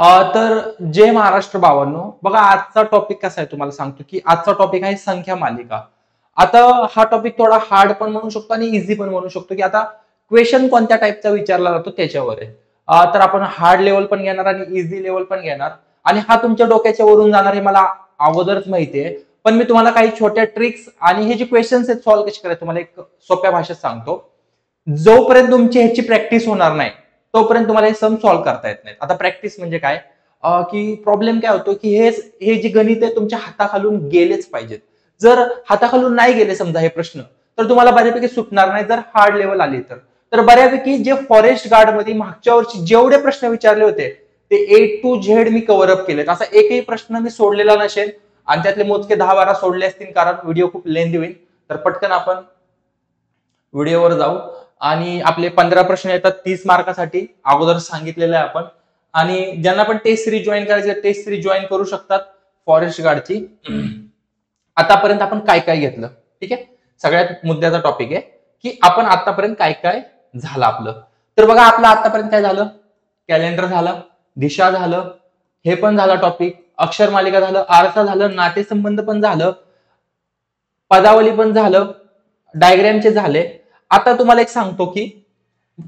तर जय महाराष्ट्र बाबांनो, बघा आजचा टॉपिक कसा आहे तुम्हाला सांगतो की आजचा टॉपिक आहे संख्या मालिका. आता हा टॉपिक थोडा हार्ड पण म्हणू शकतो आणि इझी पण म्हणू शकतो की आता क्वेश्चन कोणत्या टाईपचा विचारला जातो त्याच्यावर आहे. तर आपण हार्ड लेवल पण घेणार आणि इझी लेवल पण घेणार आणि हा तुमच्या डोक्याच्या वरून जाणार हे मला अगोदरच माहिती आहे. पण मी तुम्हाला काही छोट्या ट्रिक्स आणि हे जे क्वेश्चन्स आहेत सॉल्व्ह कसे करायचे तुम्हाला एक सोप्या भाषेत सांगतो. जोपर्यंत तुमची ह्याची प्रॅक्टिस होणार नाही तोपर्यंत तुम्हाला हे सम सॉल्व्ह करता येत नाही. आता प्रॅक्टिस म्हणजे काय की प्रॉब्लेम काय होतो की हे जे गणित आहे तुमच्या हाताखालून गेलेच पाहिजेत. जर हाताखालून नाही गेले समजा हे प्रश्न तर तुम्हाला बऱ्यापैकी सुटणार नाही जर हार्ड लेवल आली तर बऱ्यापैकी जे फॉरेस्ट गार्ड मध्ये मागच्या वर्षी जेवढे प्रश्न विचारले होते ते ए टू झेड मी कव्हर अप केलेत. असा एकही प्रश्न मी सोडलेला नसेल आणि त्यातले मोजके 10-12 सोडले असतील कारण व्हिडिओ खूप लेंदी होईल. तर पटकन आपण व्हिडिओवर जाऊ आणि आपले 15 प्रश्न येतात 30 मार्कासाठी अगोदर सांगितलेलं आहे आपण. आणि ज्यांना पण टेस्ट सिरीज जॉईन करायची टेस्ट सिरीज जॉईन करू शकतात फॉरेस्ट गार्डची. आतापर्यंत आपण काय काय घेतलं ठीक आहे. सगळ्यात मुद्द्याचा टॉपिक आहे की आपण आतापर्यंत काय काय झालं आपलं. तर बघा आपलं आतापर्यंत काय झालं, कॅलेंडर झालं, दिशा झालं, हे पण झालं टॉपिक, अक्षर मालिका झालं, आरसा झालं, नातेसंबंध पण झालं, पदावली पण झालं, डायग्रॅमचे झाले. आता तुम्हाला एक सांगतो की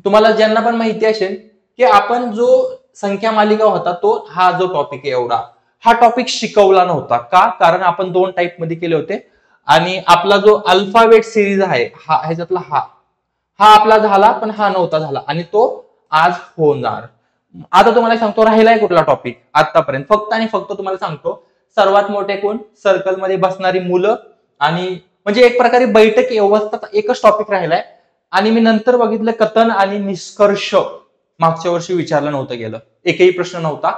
तुम्हाला ज्यांना पण माहिती असेल की आपण जो संख्या मालिका होता तो हा जो टॉपिक आहे एवढा हा टॉपिक शिकवला नव्हता का, कारण आपण 2 टाईप मध्ये केले होते आणि आपला जो अल्फाबेट सिरीज आहे हा ह्याच्यातला हा आपला झाला पण हा नव्हता झाला आणि तो आज होणार. आता तुम्हाला सांगतो राहिलाय कुठला टॉपिक आतापर्यंत, फक्त आणि फक्त तुम्हाला सांगतो सर्वात मोठे कोण, सर्कल मध्ये बसणारी मुलं. आणि म्हणजे एक प्रकारे बैठक व्यवस्था एकच टॉपिक राहिलाय. आणि मी नंतर बघितलं कथन आणि निष्कर्ष मागच्या वर्षी विचारलं नव्हतं गेलं, एकही प्रश्न नव्हता.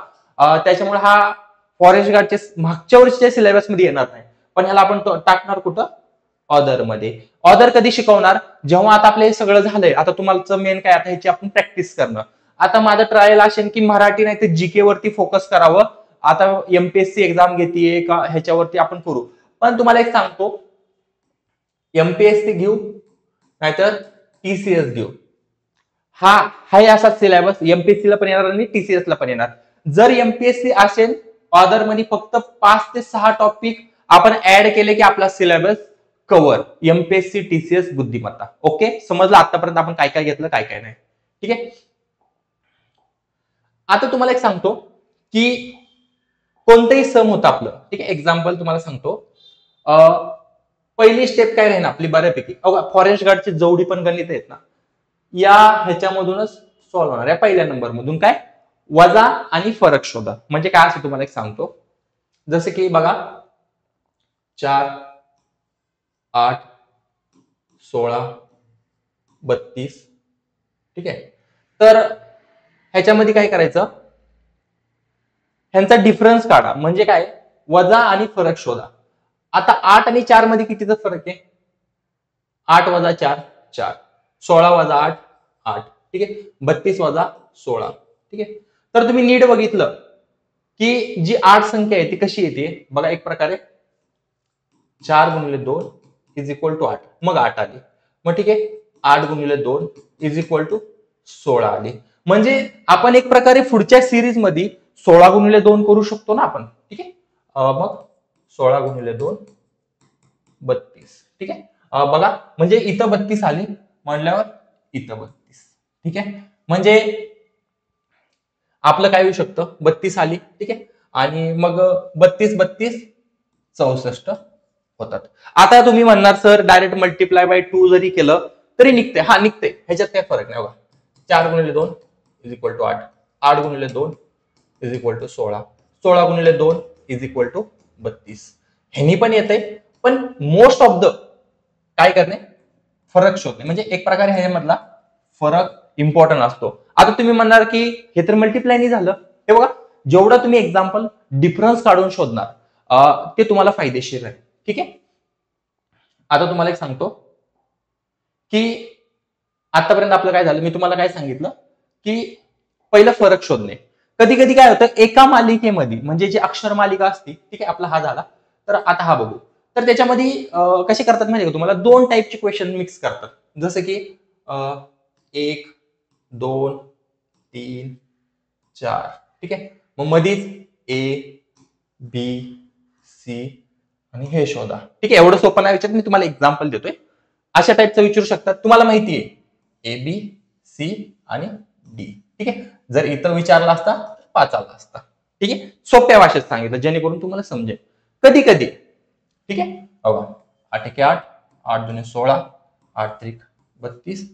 त्याच्यामुळे हा फॉरेस्ट गार्डच्या मागच्या वर्षीच्या सिलेबस मध्ये येणार नाही. पण ह्याला आपण टाकणार कुठं, ऑदर मध्ये. ऑदर कधी शिकवणार, जेव्हा आता आपलं हे सगळं झालंय. आता तुम्हाला मेन काय, आता ह्याची आपण प्रॅक्टिस करणं. आता माझं ट्रायल असेल की मराठी नाही तर जीके वरती फोकस करावं. आता एमपीएससी एक्झाम घेतीये का ह्याच्यावरती आपण करू. पण तुम्हाला एक सांगतो एमपीएससी घेऊ नाहीतर टीसीएस घेऊ, हा असा सिलेबस एमपीएससी ला पण येणार आणि टीसीएस ला पण येणार. जर एमपीएससी असेल ऑदर मध्ये फक्त 5 ते 6 टॉपिक आपण ऍड केले की आपला सिलेबस कव्हर, एमपीएससी टीसीएस बुद्धिमत्ता. ओके, समजलं आतापर्यंत आपण काय काय घेतलं काय काय नाही. ठीक आहे. आता तुम्हाला एक सांगतो की कोणतंही सम होतं आपलं, ठीक आहे. एक्झाम्पल तुम्हाला सांगतो. पहिली स्टेप काय राहील आपली बऱ्यापैकी, फॉरेस्ट गार्डची जेवढी पण गणित आहेत ना या ह्याच्यामधूनच सॉल्व्ह होणार. या पहिल्या नंबर मधून काय, वजा आणि फरक शोधा. म्हणजे काय असं तुम्हाला एक सांगतो. जसं की बघा 4, 8, 16, 32 ठीक आहे. तर ह्याच्यामध्ये काय करायचं, ह्यांचा डिफरन्स काढा. म्हणजे काय, वजा आणि फरक शोधा. आता 8 आणि 4 मध्ये कितीचा फरक आहे, 8 वजा 4 4, 16 वजा 8 8 ठीक आहे, 32 वजा 16 ठीक आहे. तर तुम्ही नीट बघितलं की जी 8 संख्या आहे ती कशी येते बघा. एक प्रकारे 4 गुणिले 2 इज इक्वल टू 8, मग 8 आली. मग ठीक आहे 8 गुणिले 2 इज इक्वल टू 16 आली. म्हणजे आपण एक प्रकारे पुढच्या सिरीज मध्ये 16 गुणिले 2 करू शकतो ना आपण. ठीक आहे. मग 16 गुणिले 2 32 ठीक आहे. बघा म्हणजे इथं 32 आली म्हणल्यावर इथं 32 ठीक आहे. म्हणजे आपलं काय होऊ शकतं, 32 आली ठीक आहे. आणि मग 32 32 64 होतात. आता तुम्ही म्हणणार सर डायरेक्ट मल्टिप्लाय बाय 2 जरी केलं तरी निघते. हा निघते, ह्याच्यात काही फरक नाही बघा. 4 गुणिले 2 इज इक्वल टू 8, 8 गुणिले 2 इज इक्वल टू 16, 16 गुणिले 2 इज इक्वल टू 32. ह्यानी पण येते. पण मोस्ट ऑफ द काय करणे, फरक शोधणे. म्हणजे एक प्रकारे ह्याच्यामधला फरक इम्पॉर्टंट असतो. आता तुम्ही म्हणणार की हे तर मल्टिप्लाय नाही झालं. हे बघा जेवढा तुम्ही एक्झाम्पल डिफरन्स काढून शोधणार ते तुम्हाला फायदेशीर आहे. ठीक आहे. आता तुम्हाला एक सांगतो की आतापर्यंत आपलं काय झालं, मी तुम्हाला काय सांगितलं की पहिलं फरक शोधणे. कधी कधी काय होतं एका मालिकेमध्ये, म्हणजे जी अक्षर मालिका असते ठीक आहे, आपला हा झाला. तर आता हा बघू. तर त्याच्यामध्ये कसे करतात माहिती का तुम्हाला, 2 टाईपचे क्वेश्चन मिक्स करतात. जसं की 1 2 3 4 ठीक आहे. मग मधीच ए बी सी आणि हे शोधा. ठीक आहे, एवढं सोपं नाही विचारत, मी तुम्हाला एक्झाम्पल देतोय. अशा टाईपचं विचारू शकतात. तुम्हाला माहिती आहे ए बी सी आणि डी. ठीक आहे, जर इथं विचारला असता 5 आला असता. ठीक आहे, सोप्या भाषेत सांगितलं जेणेकरून तुम्हाला समजेल. कधी कधी ठीक आहे, बघा 8 1 8, 8 2 16, 8 3 32.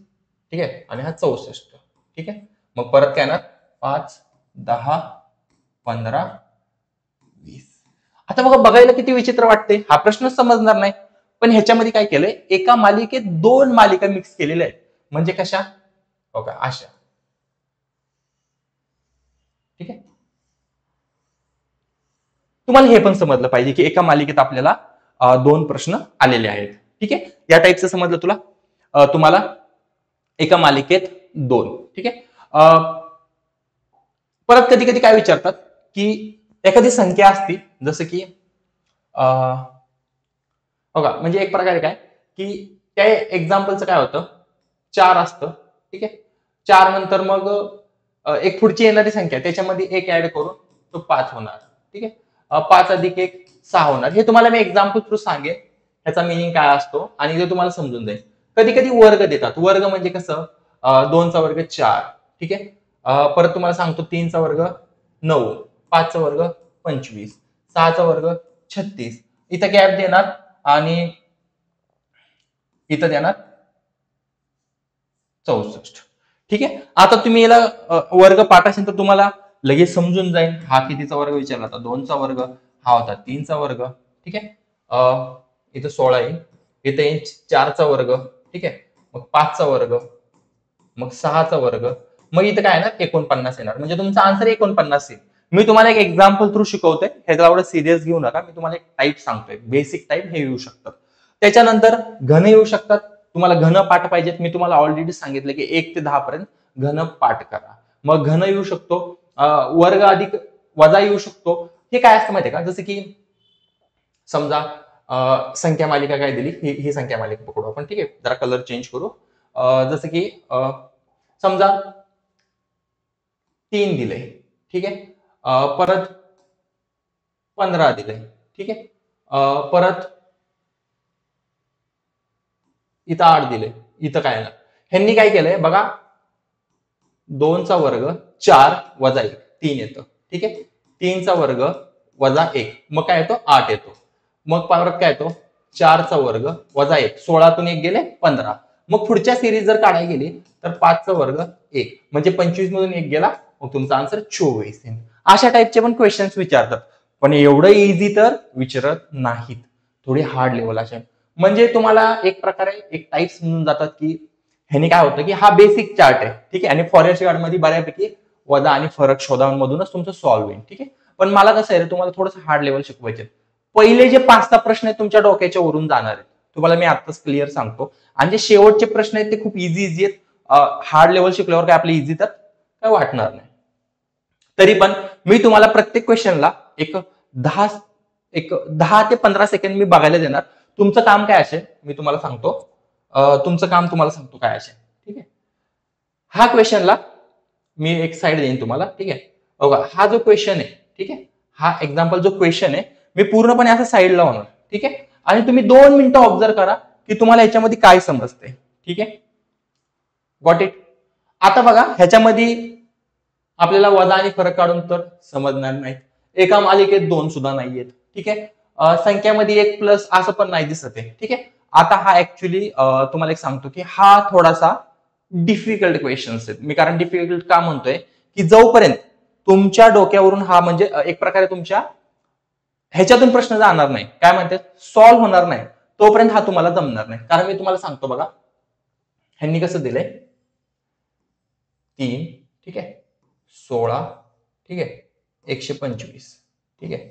ठीक आहे, आणि हा 64. ठीक आहे, मग परत काय येणार 5 10 15 20. आता बघा, बघायला किती विचित्र वाटते, हा प्रश्नच समजणार नाही. पण ह्याच्यामध्ये काय केलंय, एका मालिकेत 2 मालिका मिक्स केलेल्या आहेत. म्हणजे कशा, बघा अशा. ठीक आहे, तुम्हाला हे पण समजलं पाहिजे की एका मालिकेत आपल्याला 2 प्रश्न आलेले आहेत. ठीक आहे, या टाईपचं समजलं तुला, तुम्हाला एका मालिकेत 2. ठीक आहे, परत कधी कधी काय विचारतात की एखादी संख्या असती, जसं की बघा, म्हणजे एक प्रकारे काय की त्या एक्झाम्पलचं काय होतं, 4 असतं. ठीक आहे, 4 नंतर मग एक पुढची येणारी संख्या, त्याच्यामध्ये एक ऍड करून तो 5 होणार. ठीक आहे, 5 अधिक 1 6 होणार. हे तुम्हाला मी एक्झाम्पल थ्रू सांगेन ह्याचा मिनिंग काय असतो आणि ते तुम्हाला समजून जाईल. कधी कधी वर्ग देतात. वर्ग म्हणजे कसं, 2चा वर्ग 4. ठीक आहे, परत तुम्हाला सांगतो 3चा वर्ग 9, 5चा वर्ग 25, 6चा वर्ग 36. इथं गॅप देणार आणि इथं देणार 64. ठीक आहे, आता तुम्ही याला वर्ग पाठ असेल तर तुम्हाला लगेच समजून जाईल. हा कितीचा वर्ग विचारला होता, 2चा वर्ग, हा होता 3चा वर्ग. ठीक आहे, इथं 16 येईल, इथं येईल 4चा वर्ग. ठीक आहे, मग 5चा वर्ग, मग 6चा वर्ग, मग इथं काय येणार 49 येणार. म्हणजे तुमचा आन्सर 49 येईल. मी तुम्हाला एक एक्झाम्पल थ्रू शिकवतोय, ह्याला एवढं सिरियस घेऊ नका. मी तुम्हाला एक टाईप सांगतोय, बेसिक टाईप हे येऊ शकतात. त्याच्यानंतर घन येऊ शकतात. तुम्हाला घन पाठ पाहिजेत, मी तुम्हाला ऑलरेडी सांगितलं की 1 ते 10 पर्यंत घन पाठ करा. मग घन येऊ शकतो, वर्ग अधिक वजा येऊ शकतो. हे काय असतं माहितीये का, जसं की समजा संख्या मालिका काय दिली, ही संख्या मालिका पकडू आपण. ठीक आहे, जरा कलर चेंज करू. जसं की समजा 3 दिले. ठीक आहे, परत 15 दिले. ठीक आहे, परत इथं 8 दिले. इथं काय येणार, ह्यांनी काय केलंय बघा, 2चा वर्ग 4 वजा 1 3 येतं. ठीक आहे, 3चा वर्ग वजा 1, मग काय येतो 8 येतो. मग परत काय येतो 4चा वर्ग वजा 1, 16तून 1 गेले 15. मग पुढच्या सिरीज जर काढायला गेली तर 5चा वर्ग 1, म्हणजे 25 मधून 1 गेला, मग तुमचा आन्सर 24 येईल. अशा टाईपचे पण क्वेश्चन्स विचारतात, पण एवढं इझी तर विचारत नाहीत. थोडी हार्ड लेवल असे, म्हणजे तुम्हाला एक प्रकारे एक टाईप समजून जातात की ह्याने काय होतं की हा बेसिक चार्ट आहे. ठीक आहे, आणि फॉरेस्ट गार्ड मध्ये बऱ्यापैकी वजा आणि फरक शोधांमधूनच तुमचं सॉल्व्ह होईल. ठीक आहे, पण मला कसं आहे, तुम्हाला थोडंसं हार्ड लेवल शिकवायचे. पहिले जे 5-6 प्रश्न आहेत तुमच्या डोक्याच्या वरून जाणार आहेत, तुम्हाला मी आताच क्लिअर सांगतो. आणि जे शेवटचे प्रश्न आहेत ते खूप इझी आहेत. हार्ड लेवल शिकल्यावर काय आपले इझी तर काय वाटणार नाही. तरी पण मी तुम्हाला प्रत्येक क्वेश्चनला एक 10 ते 15 सेकंड मी बघायला देणार. तुमचं काम काय असेल मी तुम्हाला सांगतो, तुमचं काम तुम्हाला सांगतो काय असेल. ठीक आहे, हा क्वेश्चनला मी एक साइड देईन तुम्हाला. ठीक आहे, बघा हा जो क्वेश्चन आहे, ठीक आहे, हा एक्झाम्पल जो क्वेश्चन आहे मी पूर्णपणे असं साईडला होणार. ठीक आहे, आणि तुम्ही 2 मिनिटं ऑब्झर्व करा की तुम्हाला याच्यामध्ये काय समजते. ठीक आहे, गॉट इट. आता बघा ह्याच्यामध्ये आपल्याला वजा आणि फरक काढून तर समजणार नाही. एका मालिकेत 2 सुद्धा नाहीयेत. ठीक आहे, संख्यामध्ये 1 प्लस असं पण नाही दिसत आहे. ठीक आहे, आता हा ऍक्च्युली तुम्हाला एक सांगतो की हा थोडासा डिफिकल्ट क्वेश्चन्स आहेत. मी कारण डिफिकल्ट का म्हणतोय की जोपर्यंत तुमच्या डोक्यावरून हा म्हणजे एक प्रकारे तुमच्या ह्याच्यातून प्रश्न जाणार नाही, काय म्हणतात सॉल्व्ह होणार नाही, तोपर्यंत हा तुम्हाला जमणार नाही. कारण मी तुम्हाला सांगतो बघा, ह्यांनी कसं दिलंय 3, ठीक आहे, 16, ठीक आहे, 125. ठीक आहे,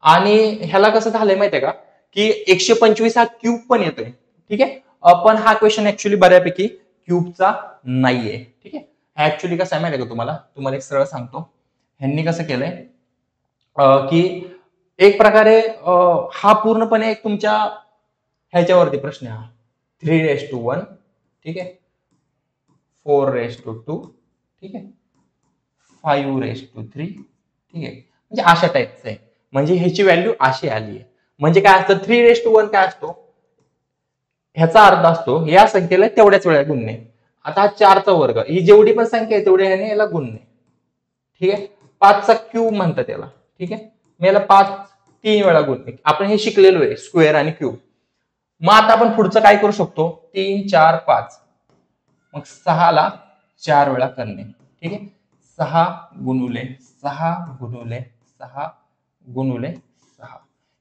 आणि ह्याला कसं झालंय माहितीये का की 125 हा क्यूब पण येतोय. ठीक आहे, पण हा क्वेश्चन ऍक्च्युली बऱ्यापैकी क्यूबचा नाहीये. ठीक आहे, ऍक्च्युली कसं आहे माहितीये का, तुम्हाला एक सरळ सांगतो. ह्यांनी कसं केलंय की एक प्रकारे हा पूर्णपणे तुमच्या ह्याच्यावरती प्रश्न आहे. हा 3:1, ठीक आहे, 4:2, ठीक आहे, 5:3, ठीक आहे, म्हणजे अशा टाईपचं आहे. म्हणजे ह्याची व्हॅल्यू अशी आली आहे. म्हणजे काय असतं 3:1 काय असतो, ह्याचा अर्थ असतो या संख्येला तेवढ्याच वेळा गुणणे. आता हा 4चा वर्ग, ही जेवढी पण संख्या आहे तेवढ्या ह्याने याला गुणणे. ठीक आहे, 5चा क्यूब म्हणतात याला. ठीक आहे, मी याला 5 3 वेळा गुणणे. आपण हे शिकलेलो आहे स्क्वेअर आणि क्यूब. मग आता आपण पुढचं काय करू शकतो, 3 4 5, मग 6ला 4 वेळा करणे. ठीक आहे, 6 गुणुले 6 गुणुले 6 गुणुले 6,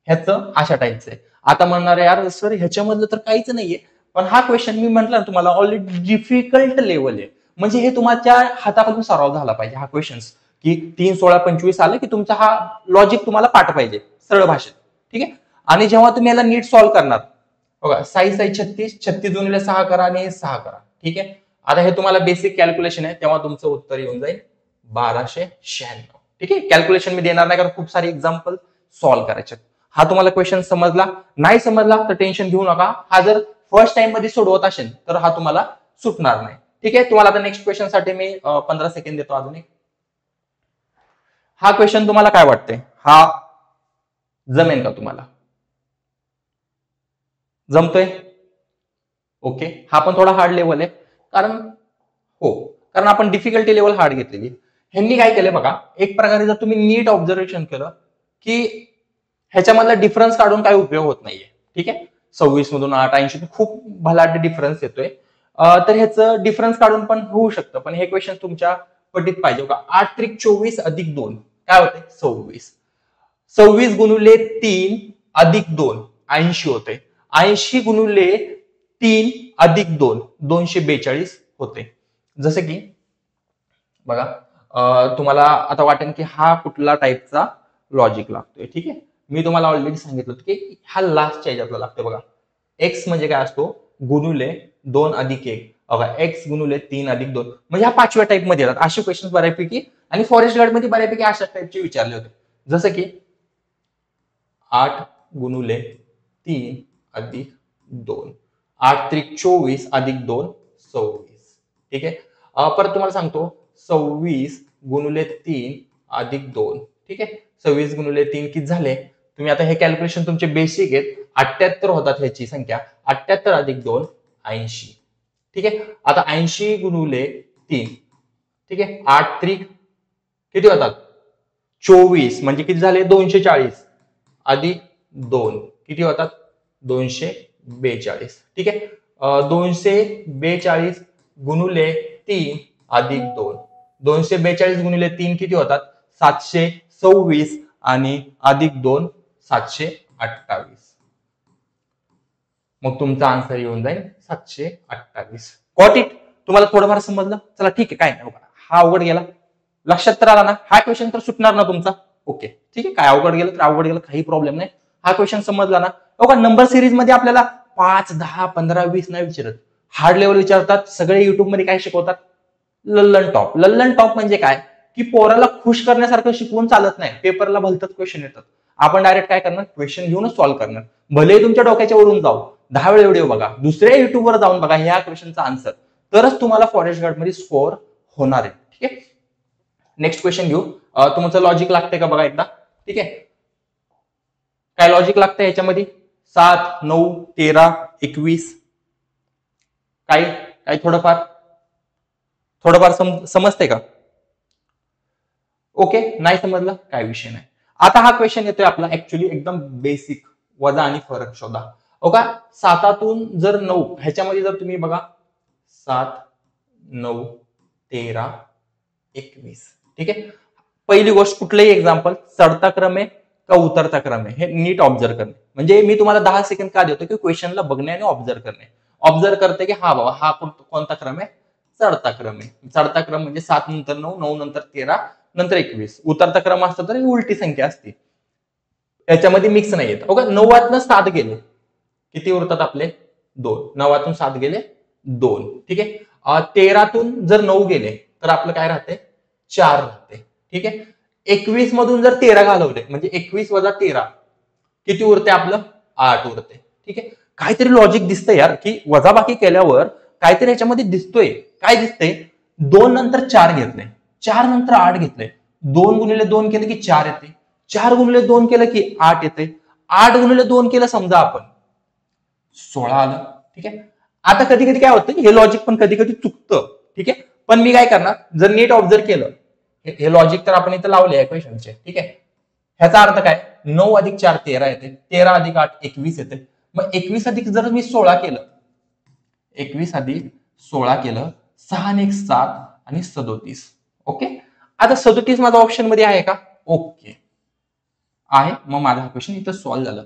ह्याचं अशा टाईपचं आहे. आता म्हणणार यार सर ह्याच्यामधलं तर काहीच नाहीये, पण हा क्वेश्चन मी म्हटलं तुम्हाला ऑलरेडी डिफिकल्ट लेवल आहे. म्हणजे हे तुमच्या हाताखालून सराव झाला पाहिजे हा क्वेश्चन, की 3 16 25 आलं की तुमचा हा लॉजिक तुम्हाला पाठ पाहिजे सरळ भाषेत. ठीक आहे, आणि जेव्हा तुम्ही याला नीट सॉल्व्ह करणार, बघा 6 6 36, 36 गुणिले 6 करा आणि 6 करा. ठीक आहे, आता हे तुम्हाला बेसिक कॅल्क्युलेशन आहे, तेव्हा तुमचं उत्तर येऊन जाईल 1296. ठीक आहे, कॅल्क्युलेशन मी देणार नाही कारण खूप सारे एक्झाम्पल सॉल्व्ह करायचे. हा तुम्हाला क्वेश्चन समजला, नाही समजला तर टेन्शन घेऊ नका. हा जर फर्स्ट टाइम मध्ये सोडवत असेल तर हा तुम्हाला सुटणार नाही. ठीक आहे, तुम्हाला आता नेक्स्ट क्वेश्चन साठी मी 15 सेकंड देतो अजून एक. हा क्वेश्चन तुम्हाला काय वाटतंय, हा जमेल का तुम्हाला, जमतोय? ओके, हा पण थोडा हार्ड लेवल आहे कारण आपण डिफिकल्टी लेवल हार्ड घेतलेली. ह्यांनी काय केलंय बघा, एक प्रकारे जर तुम्ही नीट ऑब्झर्वेशन केलं की ह्याच्यामधला डिफरन्स काढून काही उपयोग होत नाहीये. ठीक आहे, 26 मधून 8 80 खूप भलाट डिफरन्स येतोय. तर ह्याचं डिफरन्स काढून पण होऊ शकतं, पण हे क्वेश्चन तुमच्या पटीत पाहिजे का. 8 त्रिक 24 अधिक 2 काय होते 26. 26 गुणुले 3 अधिक 2 80 होते. 80 गुणुले 3 अधिक 2 242 होते. जसे की बघा, तुम्हाला आता वाटेल की हा कुठला टाईपचा लॉजिक लागतोय. ठीक आहे, मी तुम्हाला ऑलरेडी सांगितलं होतं की हा लास्टच्या ह्याच्यातला लागतोय. बघा, एक्स म्हणजे काय असतो, गुणुले 2 अधिक 1. बघा, एक्स गुणुले 3 अधिक 2, म्हणजे हा 5व्या टाईप मध्ये येतात. असे क्वेश्चन बऱ्यापैकी आणि फॉरेस्ट गार्ड मध्ये बऱ्यापैकी अशा टाईपचे विचारले होते. जसं की 8 गुणुले 3 अधिक 2, 8 त्रिक 24 अधिक 2 26. ठीक आहे, परत तुम्हाला सांगतो 26 गुणुले 3 अधिक 2. ठीक आहे, 26 गुणुले 3 किती झाले, तुम्ही आता हे कॅल्क्युलेशन तुमचे बेसिक आहेत, 78 होतात ह्याची संख्या. 78 अधिक 2 80. ठीक आहे, आता 80 गुणुले 3. ठीक आहे, 8 त्रिक किती होतात 24, म्हणजे किती झाले 240 अधिक 2 किती होतात 242. ठीक आहे, 242 गुणुले 3 अधिक 2, 242 गुणिले 3 किती होतात 726 आणि अधिक 2 728. मग तुमचा आन्सर येऊन जाईल 728. Got it? तुम्हाला थोडंफार समजलं? चला ठीक आहे, काय नाही, हा अवघड गेला, लक्षात तर आला ना, हा क्वेश्चन तर सुटणार ना तुमचा. ओके ठीक आहे, काय अवघड गेलं तर अवघड गेलं, काही प्रॉब्लेम नाही. हा क्वेश्चन समजला ना. बघा, नंबर सिरीज मध्ये आपल्याला 5 10 15 20 नाही विचारत, हार्ड लेवल विचारतात. सगळे युट्यूब मध्ये काय शिकवतात, लल्लन टॉप. लल्लन टॉप म्हणजे काय, की पोराला खुश करण्यासारखं शिकवून चालत नाही. पेपरला भलतच क्वेश्चन येतात, आपण डायरेक्ट काय करणार, क्वेश्चन घेऊनच सॉल्व्ह करणार. भले तुमच्या डोक्याच्या वरून जाऊ, 10 वेळ व्हिडिओ बघा, दुसऱ्या युट्यूबवर जाऊन बघा ह्या क्वेश्चनचा आन्सर, तरच तुम्हाला फॉरेस्ट गार्ड मध्ये स्कोअर होणार आहे. ठीक आहे, नेक्स्ट क्वेश्चन घेऊ. तुमचं लॉजिक लागतंय का बघा एकदा. ठीक आहे, काय लॉजिक लागतंय याच्यामध्ये, 7 9 13 21, काही थोडंफार समजते का? ओके, नाही समजलं काय विषय नाही. आता हा क्वेश्चन येतोय आपला ऍक्च्युली एकदम बेसिक, वजा आणि फरक शोधा. ओके, 7तून जर 9 ह्याच्यामध्ये जर तुम्ही बघा 7 9 13 21. ठीक आहे, पहिली गोष्ट कुठलंही एक्झाम्पल चढता क्रम आहे का उतरता क्रम आहे हे नीट ऑब्झर्व करणे. म्हणजे मी तुम्हाला 10 सेकंड का देतो की क्वेश्चनला बघणे आणि ऑब्झर्व करणे. ऑब्झर्व करते की हा बाबा हा कोणता क्रम आहे, चढता क्रम आहे. चढता क्रम म्हणजे 7 नंतर 9 9 नंतर 13 नंतर 21. उतरता क्रम असतो तर ही उलटी संख्या असते, याच्यामध्ये मिक्स नाही येत. ओके, 9तून 7 गेले किती उरतात आपले 2, 9तून 7 गेले 2. ठीक आहे, 13तून जर 9 गेले तर आपलं काय राहते 4 राहते. ठीक आहे, 21 मधून जर 13 घालवले म्हणजे 21 वजा 13 किती उरते आपलं 8 उरते. ठीक आहे, काहीतरी लॉजिक दिसतंय यार, की वजाबाकी केल्यावर काहीतरी याच्यामध्ये दिसतोय. काय दिसतंय, 2 नंतर 4 घेतले, 4 नंतर 8 घेतले, 2 गुणिले 2 केलं की 4 येते, 4 गुणिले 2 केलं की 8 येते, 8 गुणिले 2 केलं समजा आपण 16 आलं. ठीक आहे. आता कधी कधी काय होतं, हे लॉजिक पण कधी कधी चुकतं. ठीक आहे. पण मी काय करणार, जर नीट ऑब्झर्व केलं, हे लॉजिक तर आपण इथं लावले क्वेश्चनचे. ठीक आहे. ह्याचा अर्थ काय, 9 अधिक 4 13 येते, 13 अधिक 8 21 येते. मग 21 अधिक जर मी 16 केलं, 21 अधिक 16 केलं, 6 आणि 1 7 आणि 37. ओके. आता 37 माझा ऑप्शन मध्ये आहे का? ओके आहे. मग माझा हा क्वेश्चन इथं सॉल्व्ह झालं.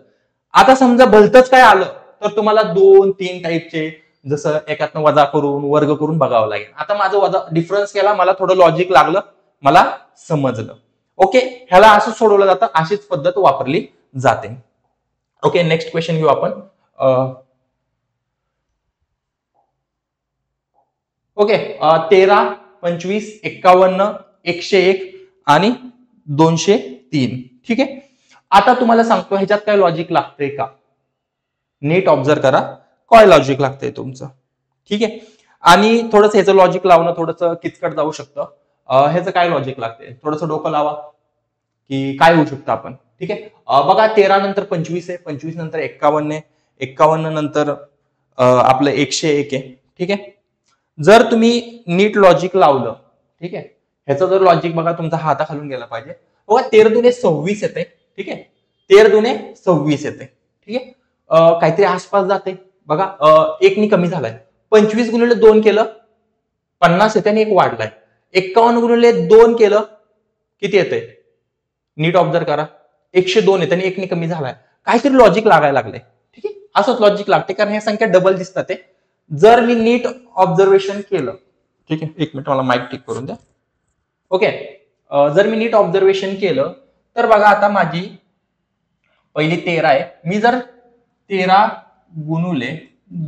आता समजा भलतच काय आलं तर तुम्हाला 2-3 टाईपचे, जसं एकातनं वजा करून वर्ग करून बघावं लागेल. आता माझं वजा डिफरन्स केला, मला थोडं लॉजिक लागलं, मला समजलं. ओके. ह्याला असं सोडवलं जातं, अशीच पद्धत वापरली जाते. ओके. नेक्स्ट क्वेश्चन घेऊ आपण. ओके. 13, 25, 51, 101 आणि 203. ठीक आहे. आता तुम्हाला सांगतो ह्याच्यात काय लॉजिक लागतंय का, नीट ऑब्झर्व करा काय लॉजिक लागतंय तुमचं. ठीक आहे. आणि थोडंसं ह्याचं लॉजिक लावणं थोडंसं किचकट जाऊ शकतं. ह्याचं काय लॉजिक लागतंय, थोडंसं डोकं लावा की काय होऊ शकतं आपण. ठीक आहे. बघा 13 नंतर 25 आहे, 25 नंतर 51 आहे, 51 नंतर आपलं 101 आहे. ठीक आहे. जर तुम्ही नीट लॉजिक लावलं, ठीक आहे, ह्याचं जर लॉजिक बघा तुमचा हाताखालून गेला पाहिजे. बघा 13 दुने 26 येते. ठीक आहे. 13 दुने 26 येते. ठीक आहे. काहीतरी आसपास जाते बघा, एकनी कमी झालाय. 25 गुणिले 2 केलं 50 येते आणि एक वाढलाय. 51 गुणिले 2 केलं किती येते, नीट ऑब्झर्व करा, 102 येते आणि एकनी कमी झालाय. काहीतरी लॉजिक लागायला लागलंय. ठीक आहे. असंच लॉजिक लागते, कारण ह्या संख्या डबल दिसतात ते. जर मी नीट ऑब्झर्वेशन केलं, ठीक आहे, एक मिनिट मला माईक टिक करून द्या. ओके. जर मी नीट ऑब्झर्वेशन केलं तर बघा आता माझी पहिली 13 आहे, मी जर 13 गुणुले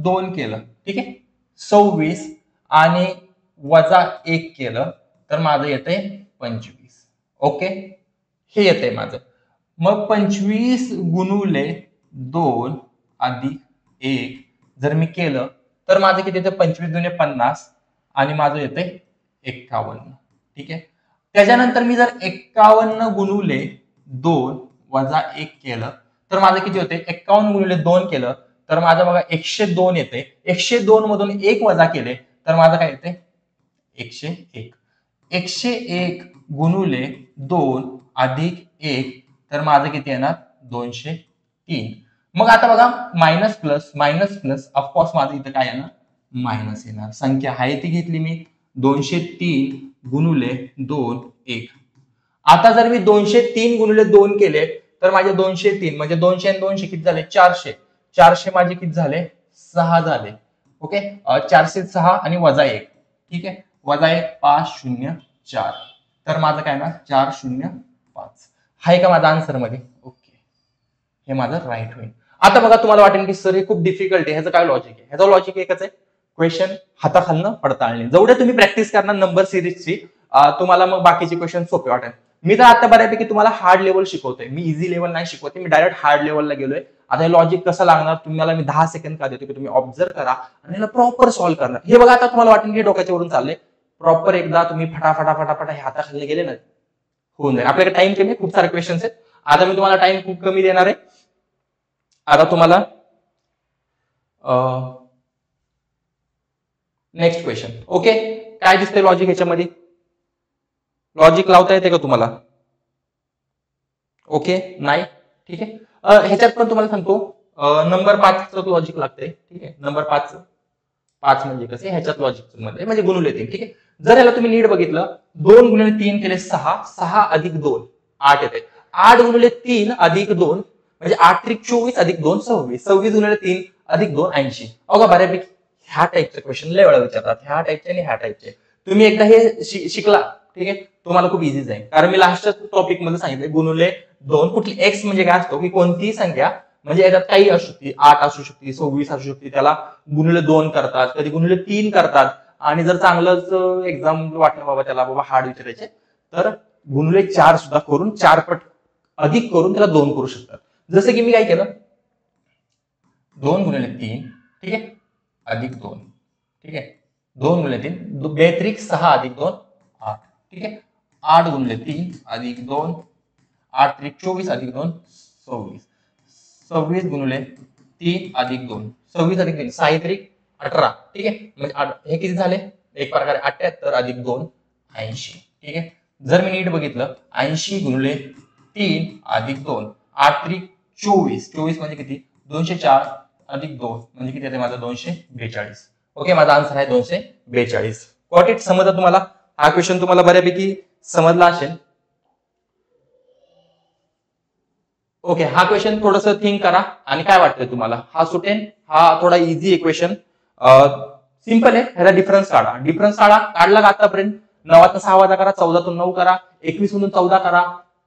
2 केलं, ठीक आहे, 26 आणि वजा 1 केलं तर माझं येतंय 25. ओके. हे येतंय माझं. मग 25 गुणुले 2 अधिक 1 जर मी केलं तर माझं किती येतं, 25 दुने 50 आणि माझं येतंय 51. ठीक आहे. त्याच्यानंतर मी जर 51 गुणुले 2 वजा 1 केलं तर माझं किती होते, 51 गुणिले 2 केलं तर माझं बघा 102 येते. 102 मधून 1 वजा केले तर माझं काय येते, 101. 101 गुणुले 2 अधिक 1 तर माझं किती येणार, 203. मग आता बघा मायनस प्लस ऑफकोर्स माझं इथं काय येणार, मायनस येणार. संख्या आहे ती घेतली मी, 203 गुणुले 2 1. आता जर मी 203 गुणिले 2 केले तर माझे 203 म्हणजे 200 आणि 200 किती झाले, 400. 400 माझे किती झाले, 6 झाले. ओके. 406 आणि वजा 1. ठीक आहे. वजा 1 504 तर माझं काय ना 405. आहे का माझा आन्सर मध्ये? ओके. हे माझं राईट होईल. आता बघा तुम्हाला वाटेल की सर हे खूप डिफिकल्ट आहे, ह्याचं काय लॉजिक आहे. ह्याचं लॉजिक एकच आहे, क्वेश्चन हाताखालनं पडताळणे. जेवढे तुम्ही प्रॅक्टिस करणार नंबर सिरीजची तुम्हाला मग बाकीचे क्वेश्चन सोपे वाटेल. मी तर आता बऱ्यापैकी तुम्हाला हार्ड लेवल शिकवतोय, मी इझी लेवल नाही शिकवते, मी डायरेक्ट हार्ड लेवलला गेलोय. आता हे लॉजिक कसं लागणार तुम्हाला मी 10 सेकंद का देतो की तुम्ही ऑब्झर्व करा आणि याला प्रॉपर सॉल्व्ह करणार. हे बघा आता तुम्हाला वाटेल की डोक्याच्या वरून चाललंय, प्रॉपर एकदा तुम्ही फटाफटा हे हाताखाली गेले ना होऊन जाईल. आपल्याकडे टाइम कमी, खूप सारे क्वेश्चन्स आहेत. आता मी तुम्हाला टाइम खूप कमी देणार आहे. आता तुम्हाला नेक्स्ट क्वेश्चन. ओके. काय दिसतंय लॉजिक ह्याच्यामध्ये, लॉजिक लावता येते का तुम्हाला? ओके. नाही. ठीक आहे. ह्याच्यात पण तुम्हाला सांगतो नंबर 5 लॉजिक लागतंय. ठीक आहे. नंबर 5 म्हणजे कसे, ह्याच्यात लॉजिक मध्ये म्हणजे गुणुले 3. ठीक आहे. जर याला तुम्ही नीट बघितलं, 2 गुणिले 3 केले 6, 6 अधिक 2 8 येते. 8 गुणिले 3 अधिक 2 म्हणजे 8 त्रिक 24 अधिक 2 26. 26 गुणिले 3 अधिक 2 80. अगं बऱ्यापैकी ह्या टाईपचे क्वेश्चन लय वेळा विचारतात, ह्या टाईपचे आणि ह्या टाईपचे. तुम्ही एकदा हे शिकला, ठीक आहे, तुम्हाला खूप इझी जाईल. कारण मी लास्टच्या टॉपिक मध्ये सांगितलं गुणुले 2 कुठली एक्स म्हणजे काय असतो की कोणतीही संख्या म्हणजे याच्यात काही असू शकते, 8 असू शकते, 26 असू शकते, त्याला गुणुले 2 करतात, कधी गुणुले 3 करतात. आणि जर चांगलंच एक्झाम वाटलं बाबा त्याला बाबा हार्ड विचारायचे तर गुणुले 4 सुद्धा करून 4 पट अधिक करून त्याला 2 करू शकतात. जसं की मी काय केलं, 2 गुणिले 3, ठीक आहे, अधिक 2, ठीक आहे, 2 गुणिले 3 बेत्रिक 6 अधिक 2 8, ठीक आहे. 8 गुणिले 3 अधिक 2, 8 त्रिक 24 अधिक 2 26, 26 गुणिले 3 अधिक 2 26 अधिक 3 6 त्रिक 18, ठीक आहे. म्हणजे हे किती झाले एक प्रकारे 78 अधिक 2 80, ठीक आहे. जर मी नीट बघितलं 80 गुणिले 3 अधिक 2 8 त्रिक 24, 24 म्हणजे किती 204 अधिक 2 म्हणजे किती येते माझा 242. ओके, माझा आन्सर आहे 242. Got it? समजलं तुम्हाला? हा क्वेश्चन तुम्हाला बऱ्यापैकी समजला असेल. ओके, हा क्वेश्चन थोडस थिंक करा आणि काय वाटतंय तुम्हाला, हा सुटेल? हा थोडा इझी इक्वेशन, सिंपल आहे. ह्याचा डिफरन्स काढा. डिफरन्स काढला का आतापर्यंत? 9 6 वजा करा, 14 9 करा, 21 मधून 14 करा,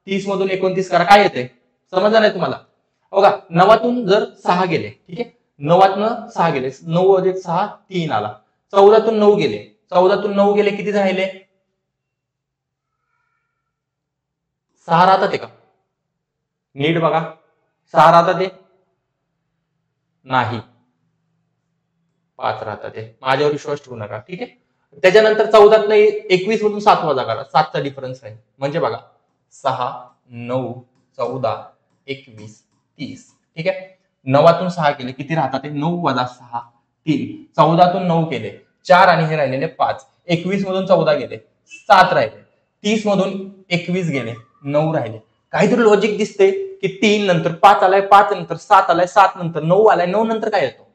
30 मधून 29 करा. काय येते? समजलं नाही तुम्हाला? बघा 9 जर 6 गेले, ठीक आहे, 9 6 गेले, 9 अधिक 6 3 आला. 14 9 गेले, 14 9 गेले किती राहिले? 6 राहतात का? नीट बघा, 6 राहतात ते नाही, 5 राहतात ते. माझ्यावर विश्वास ठेवू नका, ठीक आहे. त्याच्यानंतर 14 21 मधून 7 वजा करा, 7चा डिफरन्स आहे. म्हणजे बघा 6 9 14 21 30, ठीक आहे. 9 6 केले किती राहतात ते? 9 वजा 6 3. 14 9 केले 4 आणि हे राहिलेले 5. 21 मधून 14 गेले 7 राहिले. 30 मधून 21 गेले 9 राहिले. काहीतरी लॉजिक दिसते की 3 नंतर 5 आलाय, 5 नंतर 7 आलाय, 7 नंतर 9 आलाय, 9 नंतर काय येतो?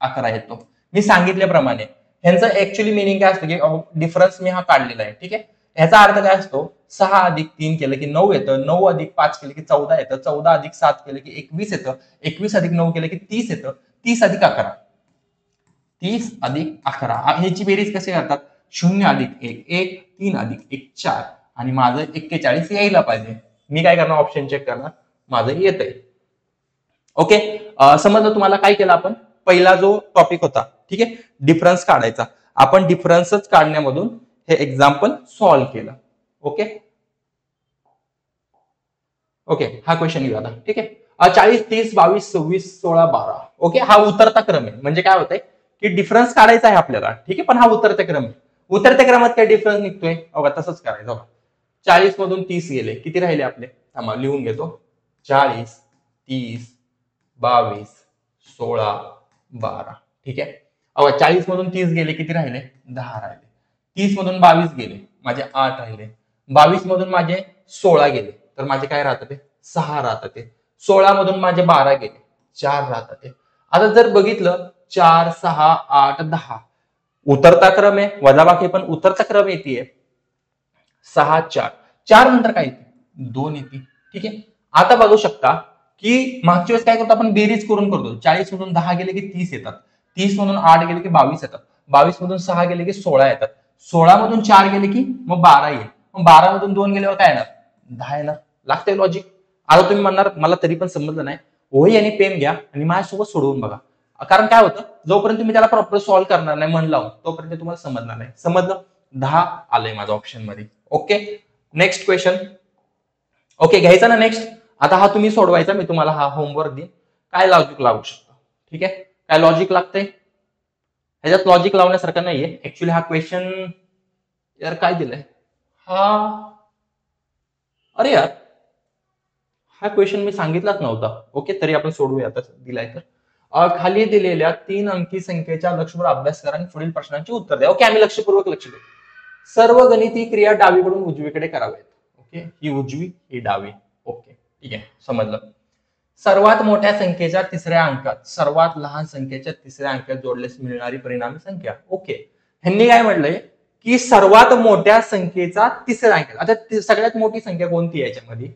11 येतो. मी सांगितल्याप्रमाणे ह्यांचं ऍक्च्युअली मिनिंग काय असतं की डिफरन्स मी हा काढलेला आहे, ठीक आहे. ह्याचा अर्थ काय असतो? 6 अधिक 3 केलं की 9 येतं, 9 अधिक 5 केलं की 14 येतं, 14 अधिक 7 केलं की 21 येतं, 21 अधिक 9 केलं की 30 येतं, 30 अधिक 11, 30 अधिक 11. ह्याची बेरीज कशी करतात? 0 अधिक 1 1, 3 अधिक 1 4 आणि माझं 41 यायला पाहिजे. मी काय करणार? ऑप्शन चेक करणार, माझं येतंय. ओके, समजलं तुम्हाला? काय केलं आपण? पहिला जो टॉपिक होता, ठीक आहे, डिफरन्स काढायचा, आपण डिफरन्सच काढण्यामधून हे एक्झाम्पल सॉल्व्ह केलं. ओके ओके, हा क्वेश्चन घेऊ आता, ठीक आहे. 40 30 22 26 16 12. ओके, हा उतरता क्रम आहे. म्हणजे काय होतंय की डिफरन्स काढायचा आहे आपल्याला, ठीक आहे, पण हा उतरता क्रम आहे. उतरत्या क्रमात काय डिफरन्स निघतोय? बघा तसंच करायचं. 40 मधून 30 गेले, किती राहिले आपले? थांबा लिहून घेतो. 40 30 22 16 12, ठीक आहे. 40 मधून 30 गेले, किती राहिले? 10 राहिले. 30 मधून 22 गेले, माझे 8 राहिले. 22 मधून माझे 16 गेले, तर माझे काय राहतात ते? 6 राहतात ते. 16 मधून माझे 12 गेले, 4 राहतात ते. आता जर बघितलं 4 6 8 10 उतरता क्रम आहे, वजाबाकी पण उतरता क्रम येते. 6 4 4 नंतर काय येते? 2 येते, ठीक आहे. आता बघू शकता की मागच्या वेळेस काय करतो आपण? बेरीज करून करतो. 40 मधून 10 गेले की 30 येतात, 30 मधून 8 गेले की 22 येतात, 22 मधून 6 गेले की 16 येतात, 16 मधून 4 गेले की मग 12 येईल, मग 12 मधून 2 गेल्यावर काय येणार? 10 येणार. लागतंय लॉजिक? आता तुम्ही म्हणणार मला तरी पण समजलं नाही. वही आणि पेन घ्या आणि माझ्यासोबत सोडवून बघा. कारण काय होतं, जोपर्यंत तुम्ही त्याला प्रॉपर सॉल्व्ह करणार नाही मन लावून, तोपर्यंत तुम्हाला समजणार नाही. समजलं? 10 आलंय माझ्या ऑप्शन मध्ये. Okay, next question. ओके, घ्यायचा ना नेक्स्ट? आता हा तुम्ही सोडवायचा, मी तुम्हाला हा होमवर्क देईन. काय लॉजिक लावू शकता, ठीक आहे? काय लॉजिक लागतंय? ह्याच्यात लॉजिक लावण्यासारखं नाहीये ऍक्च्युली. हा क्वेश्चन यार काय दिलंय? अरे यार, हा क्वेश्चन मी सांगितलाच नव्हता. ओके, तरी आपण सोडवूया आता दिलाय तर. खाली दिलेल्या 3 अंकी संख्येच्या लक्षपूर्वक अभ्यास करा आणि पुढील प्रश्नांची उत्तर द्या. ओके, आम्ही लक्षपूर्वक लक्ष देऊ. सर्व गणिती क्रिया डावीकडून उजवीकडे कराव्यात. ओके, ही उजवी ही डावी. ओके, ठीक आहे, समजलं. सर्वात मोठ्या संख्येच्या तिसऱ्या अंकात सर्वात लहान संख्येच्या तिसऱ्या अंकात जोडल्यास मिळणारी परिणामी संख्या. ओके, ह्यांनी काय म्हटलंय की सर्वात मोठ्या संख्येचा तिसऱ्या अंकात. आता सगळ्यात मोठी संख्या कोणती आहे याच्यामध्ये?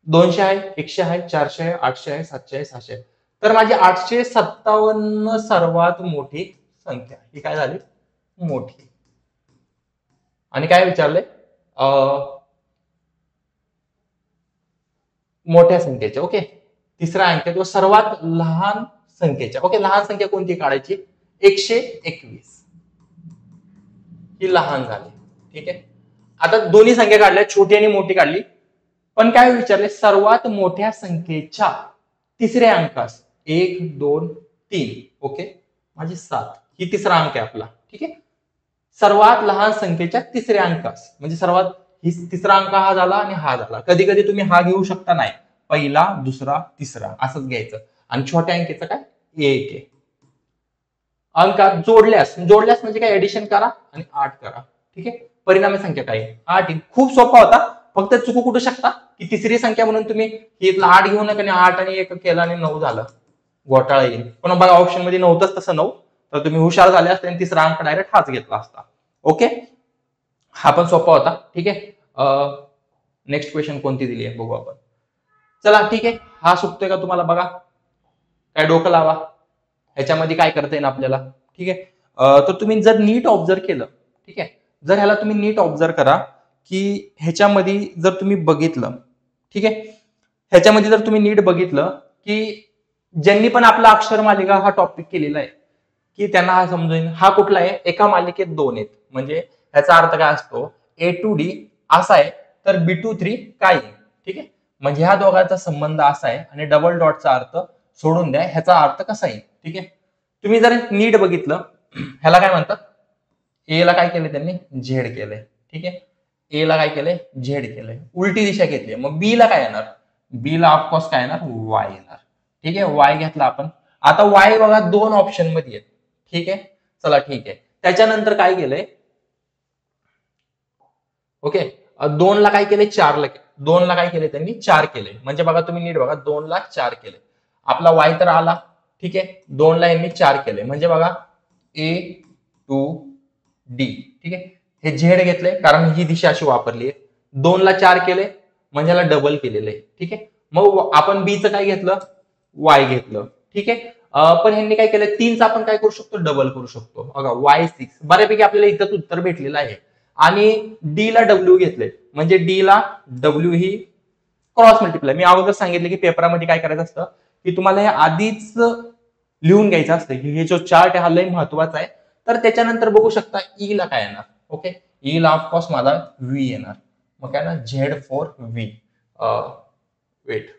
200 आहे, 100 आहे, 400 आहे, 800 आहे, 700 आहे, 600 आहे. तर माझी 857 सर्वात मोठी संख्या. ही काय झाली? मोठी. आणि काय विचारलंय? मोठ्या संख्येच्या. ओके, तिसरा अंक किंवा सर्वात लहान संख्येच्या. ओके, लहान संख्या कोणती काढायची? 121. ही लहान झाली, ठीक आहे. आता दोन्ही संख्या काढल्या, छोटी आणि मोठी काढली, पण काय विचारले? सर्वात मोठ्या संख्येच्या तिसऱ्या अंकास 1 2 3. ओके, माझी 7 ही तिसरा अंक आहे आपला, ठीक आहे. सर्वात लहान संख्येच्या तिसऱ्या अंकास म्हणजे सर्वात ही तिसरा अंक हा झाला आणि हा झाला. कधी कधी तुम्ही हा घेऊ शकता, नाही पहिला दुसरा तिसरा असंच घ्यायचं. आणि छोट्या अंकीचं काय 1 आहे. अंकात जोडल्यास म्हणजे काय एडिशन करा आणि 8 करा. ठीक आहे, परिणामी संख्या काय 8. खूप सोपा होता. फक्त चुकू कुठू शकता की तिसरी संख्या म्हणून तुम्ही इथला 8 घेऊ नका आणि 8 आणि 1 केला आणि 9 झालं, घोटाळा येईल. पण बघा ऑप्शन मध्ये नव्हतंच तसं 9, तर तुम्ही हुशार झाले असते आणि तिसरा अंक डायरेक्ट हाच घेतला असता. ओके, हा पण सोपा होता. ठीक आहे, नेक्स्ट क्वेश्चन कोणती दिली आहे बघू आपण. चला ठीक आहे, हा सुटतोय का तुम्हाला? बघा काय डोकं लावा, ह्याच्यामध्ये काय करता येईल आपल्याला. ठीक आहे, तर तुम्ही जर नीट ऑब्झर्व केलं, ठीक आहे, जर ह्याला तुम्ही नीट ऑब्झर्व करा की ह्याच्यामध्ये जर तुम्ही बघितलं, ठीक आहे, ह्याच्यामध्ये जर तुम्ही नीट बघितलं की ज्यांनी पण आपला अक्षर मालिका हा टॉपिक केलेला आहे की त्यांना हा समजून हा कुठला आहे, एका मालिकेत 2 आहेत. म्हणजे ह्याचा अर्थ काय असतो, A to D असा आहे तर B to 3 काय आहे. ठीक आहे, म्हणजे ह्या दोघांचा संबंध असा आहे आणि डबल डॉटचा अर्थ सोडून द्या, ह्याचा अर्थ कसा आहे. ठीक आहे, तुम्ही जर नीट बघितलं, ह्याला काय म्हणतात, ए ला काय केलं त्यांनी, झेड केलंय. ठीक आहे, ए ला काय केलंय, झेड केलंय, उलटी दिशा घेतली. मग बी ला काय येणार, बी ला ऑफकोर्स काय येणार, वाय येणार. ठीक आहे, वाय घेतला आपण. आता वाय बघा 2 ऑप्शन मध्ये आहेत. ठीक आहे, चला ठीक आहे, त्याच्यानंतर काय केलंय, ओके, 2 ला काय केले, 4 ला, 2 ला काय केले त्यांनी, 4 केले. म्हणजे बघा तुम्ही नीट बघा, 2 ला 4 केले, आपला वाय तर आला. ठीक आहे, 2 ला यांनी 4 केले. म्हणजे बघा A to D. ठीक आहे, हे झेड घेतले कारण ही दिशा अशी वापरली आहे. 2 ला 4 केले म्हणजे ह्याला डबल केलेलं आहे. ठीक आहे, मग आपण बीचं काय घेतलं, वाय घेतलं. ठीक आहे, पण ह्यांनी काय केलं, 3चा आपण काय करू शकतो, डबल करू शकतो. बघा Y6 बऱ्यापैकी आपल्याला इथं उत्तर भेटलेलं आहे. आणि डी ला डब्ल्यू घेतले म्हणजे डी ला डब्ल्यू ही क्रॉस मल्टिप्लाय. मी अगोदर सांगितलं की पेपरामध्ये काय करायचं असतं की तुम्हाला हे आधीच लिहून घ्यायचं असतं की हे जो चार्ट हा लय महत्वाचा आहे. तर त्याच्यानंतर बघू शकता ई ला काय येणार. ओके, ई ला ऑफकोर्स माझा व्ही येणार. मग काय ना, Z for V, wait,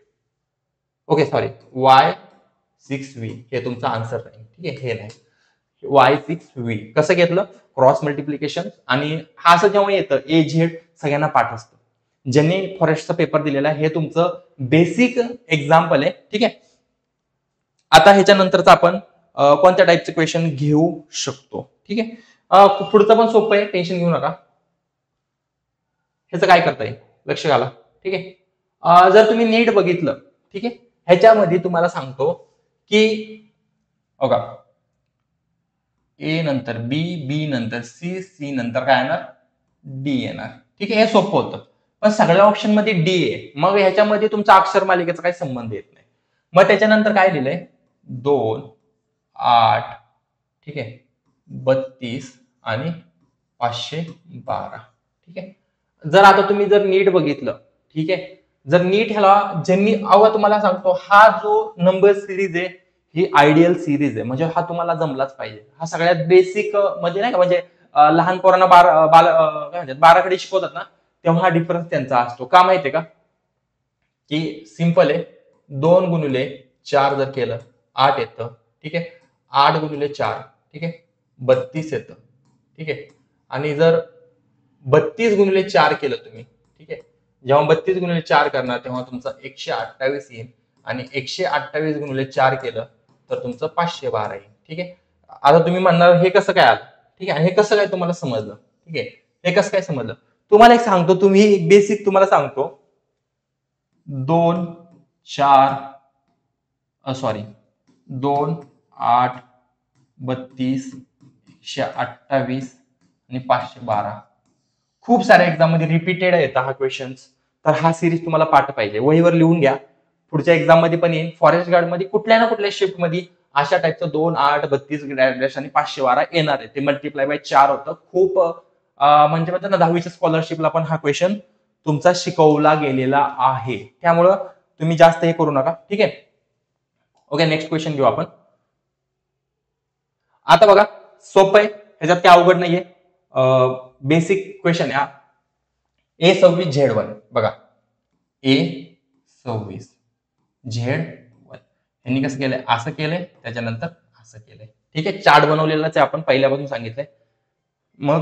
okay sorry, Y6V हे तुमचा आन्सर नाही. ठीक आहे, हे नाही, Y6V कसं घेतलं, क्रॉस मल्टिप्लिकेशन. आणि हा असं जेव्हा येतं ए झेड सगळ्यांना पाठ असतं. ज्यांनी फॉरेस्टचा पेपर दिलेला आहे हे तुमचं बेसिक एक्झाम्पल आहे. ठीक आहे, आता ह्याच्यानंतरच आपण कोणत्या टाईपचे क्वेश्चन घेऊ शकतो. ठीक आहे, पुढचं पण सोपं आहे, टेन्शन घेऊ नका. ह्याचं काय करता येईल, लक्ष घाला. ठीक आहे, जर तुम्ही नीट बघितलं, ठीक आहे, ह्याच्यामध्ये तुम्हाला सांगतो की बघा ए नंतर बी, बी नंतर सी, सी नंतर काय येणार, डी येणार. ठीक आहे, हे सोपं होतं. पण सगळ्या ऑप्शन मध्ये डी आहे, मग ह्याच्यामध्ये तुमचा अक्षर मालिकेचा काही संबंध येत नाही. मग त्याच्यानंतर काय लिहिलंय, 2, 8, ठीक आहे, 32 आणि 512. ठीक आहे, जर आता तुम्ही जर नीट बघितलं, ठीक आहे, जर नीट ह्याला ज्यांनी तुम्हाला सांगतो, हा जो नंबर सिरीज आहे ही आयडियल सिरीज आहे. म्हणजे हा तुम्हाला जमलाच पाहिजे. हा सगळ्यात बेसिक म्हणजे नाही का, म्हणजे लहान पोरांना काय म्हणतात, बाराखडी शिकवतात ना, तेव्हा हा डिफरन्स त्यांचा असतो. का माहितीये का, की सिंपल आहे, 2 गुणिले 4 जर केलं 8 येतं. ठीक आहे, 8 गुणिले 4, ठीक आहे, 32 येतं. ठीक आहे, आणि जर 32 गुणिले 4 केलं तुम्ही, ठीक आहे, जेव्हा 32 गुणिले 4 करणार तेव्हा तुमचा 128 येईल. आणि 128 गुणिले 4 केलं तर तुमचं 512 येईल. ठीक आहे, आता तुम्ही म्हणणार हे कसं काय आलं. ठीक आहे, हे कसं काय तुम्हाला समजलं. ठीक आहे, हे कसं काय समजलं, तुम्हाला एक सांगतो, तुम्ही बेसिक तुम्हाला सांगतो, 2, 4 सॉरी 2, 8, 32, 128 आणि 512 खूप साऱ्या एक्झाम मध्ये रिपीटेड येतात हा क्वेश्चन्स. तर हा सिरीज तुम्हाला पाठ पाहिजे, वहीवर लिहून घ्या. पुढच्या एक्झाम मध्ये पण येईल, फॉरेस्ट गार्ड मध्ये कुठल्या ना कुठल्या शिफ्ट मध्ये अशा टाईपचं 2, 8, 32 आणि 512 येणार आहे. ते मल्टिप्लाय बाय 4 होतं. खूप म्हणजे म्हणतात ना, 10वीच्या स्कॉलरशिपला पण हा क्वेश्चन तुमचा शिकवला गेलेला आहे. त्यामुळं तुम्ही जास्त हे करू नका. ठीक आहे, ओके, नेक्स्ट क्वेश्चन घेऊ आपण. आता बघा सोपं आहे, ह्याच्यात काय अवघड नाहीये, बेसिक क्वेश्चन आहे. A26 Z1 बघा, A26 Z1 यांनी कसं केलंय, असं केलंय, त्याच्यानंतर असं केलंय. ठीक आहे, चार्ट बनवलेलाच आहे, आपण पहिल्यापासून सांगितलंय. मग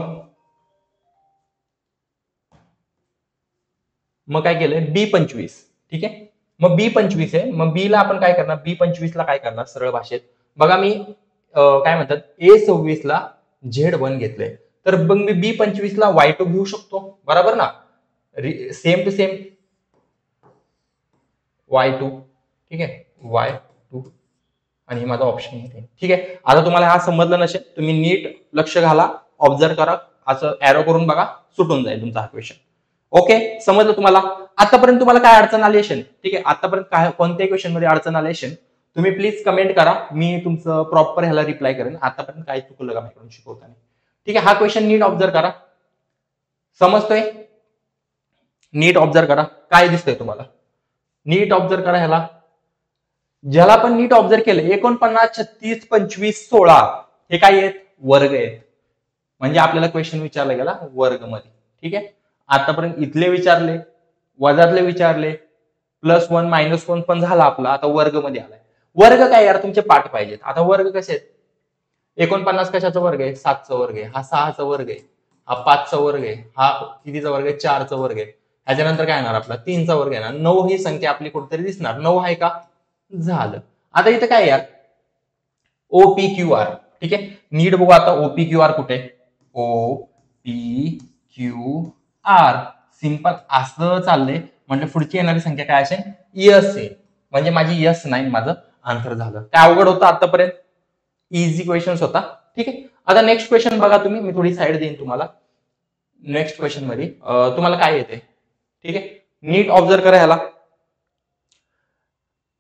मग काय केलंय B25, ठीक आहे. मग B25 आहे, मग B ला आपण काय करणार, B25 ला काय करणार सरळ भाषेत बघा, मी काय म्हणतात A26 ला Z1 घेतलंय, तर मग मी B25 ला Y2 घेऊ शकतो, बरोबर ना, सेम टू सेम Y2, ठीक आहे, Y2 आणि माझा ऑप्शन आहे, ठीक आहे. आता तुम्हाला हा समजलं नसेल, तुम्ही नीट लक्ष घाला, ऑब्झर्व करा, असं एरो करून बघा, सुटून जाईल तुमचा हा क्वेश्चन. ओके, समजलं तुम्हाला. आतापर्यंत तुम्हाला काय अडचण आली असेल, ठीक आहे, आतापर्यंत काय कोणत्याही क्वेश्चन मध्ये अडचण आली असेल तुम्ही प्लीज कमेंट करा, मी तुमचं प्रॉपर ह्याला रिप्लाय करेन, आतापर्यंत काय चुकलं का माझ्याकडून शिकवताना, ठीक आहे. हा क्वेश्चन नीट ऑब्झर्व करा, समजतोय, नीट ऑब्झर्व करा, काय दिसतंय तुम्हाला, नीट ऑब्झर्व करा ह्याला, ज्याला पण नीट ऑब्झर्व केलं 49, 36, 25, 16 हे काय आहेत, वर्ग आहेत, म्हणजे आपल्याला क्वेश्चन विचारला गेला वर्ग मध्ये, ठीक आहे. आतापर्यंत इथले विचारले, वजातले विचारले, +1 -1 पण झाला आपला, आता वर्ग मध्ये आलाय. वर्ग काय यार, तुमचे पाठ पाहिजेत. आता वर्ग कसे आहेत, 49 कशाचा वर्ग आहे, 7चा वर्ग आहे, हा 6चा वर्ग आहे, हा 5चा वर्ग आहे, हा कितीचा वर्ग आहे, 4चा वर्ग आहे, ह्याच्यानंतर काय येणार आपला 3चा वर्ग येणार, 9 ही संख्या आपली कुठेतरी दिसणार, 9 आहे का, झालं. आता इथं काय यार, OPQR, ठीक आहे. नीट बघू आता OPQR कुठे, OPQR सिंपल असं चाललंय, म्हणजे पुढची येणारी संख्या काय असेल, यस आहे, म्हणजे माझी S9 माझं आन्सर झालं. काय अवघड होतं आतापर्यंत, इझी क्वेश्चन होता, ठीक आहे. आता नेक्स्ट क्वेश्चन बघा तुम्ही, मी थोडी साईड देईन तुम्हाला. नेक्स्ट क्वेश्चन मध्ये तुम्हाला काय येते, ठीक आहे, नीट ऑब्झर्व करा ह्याला.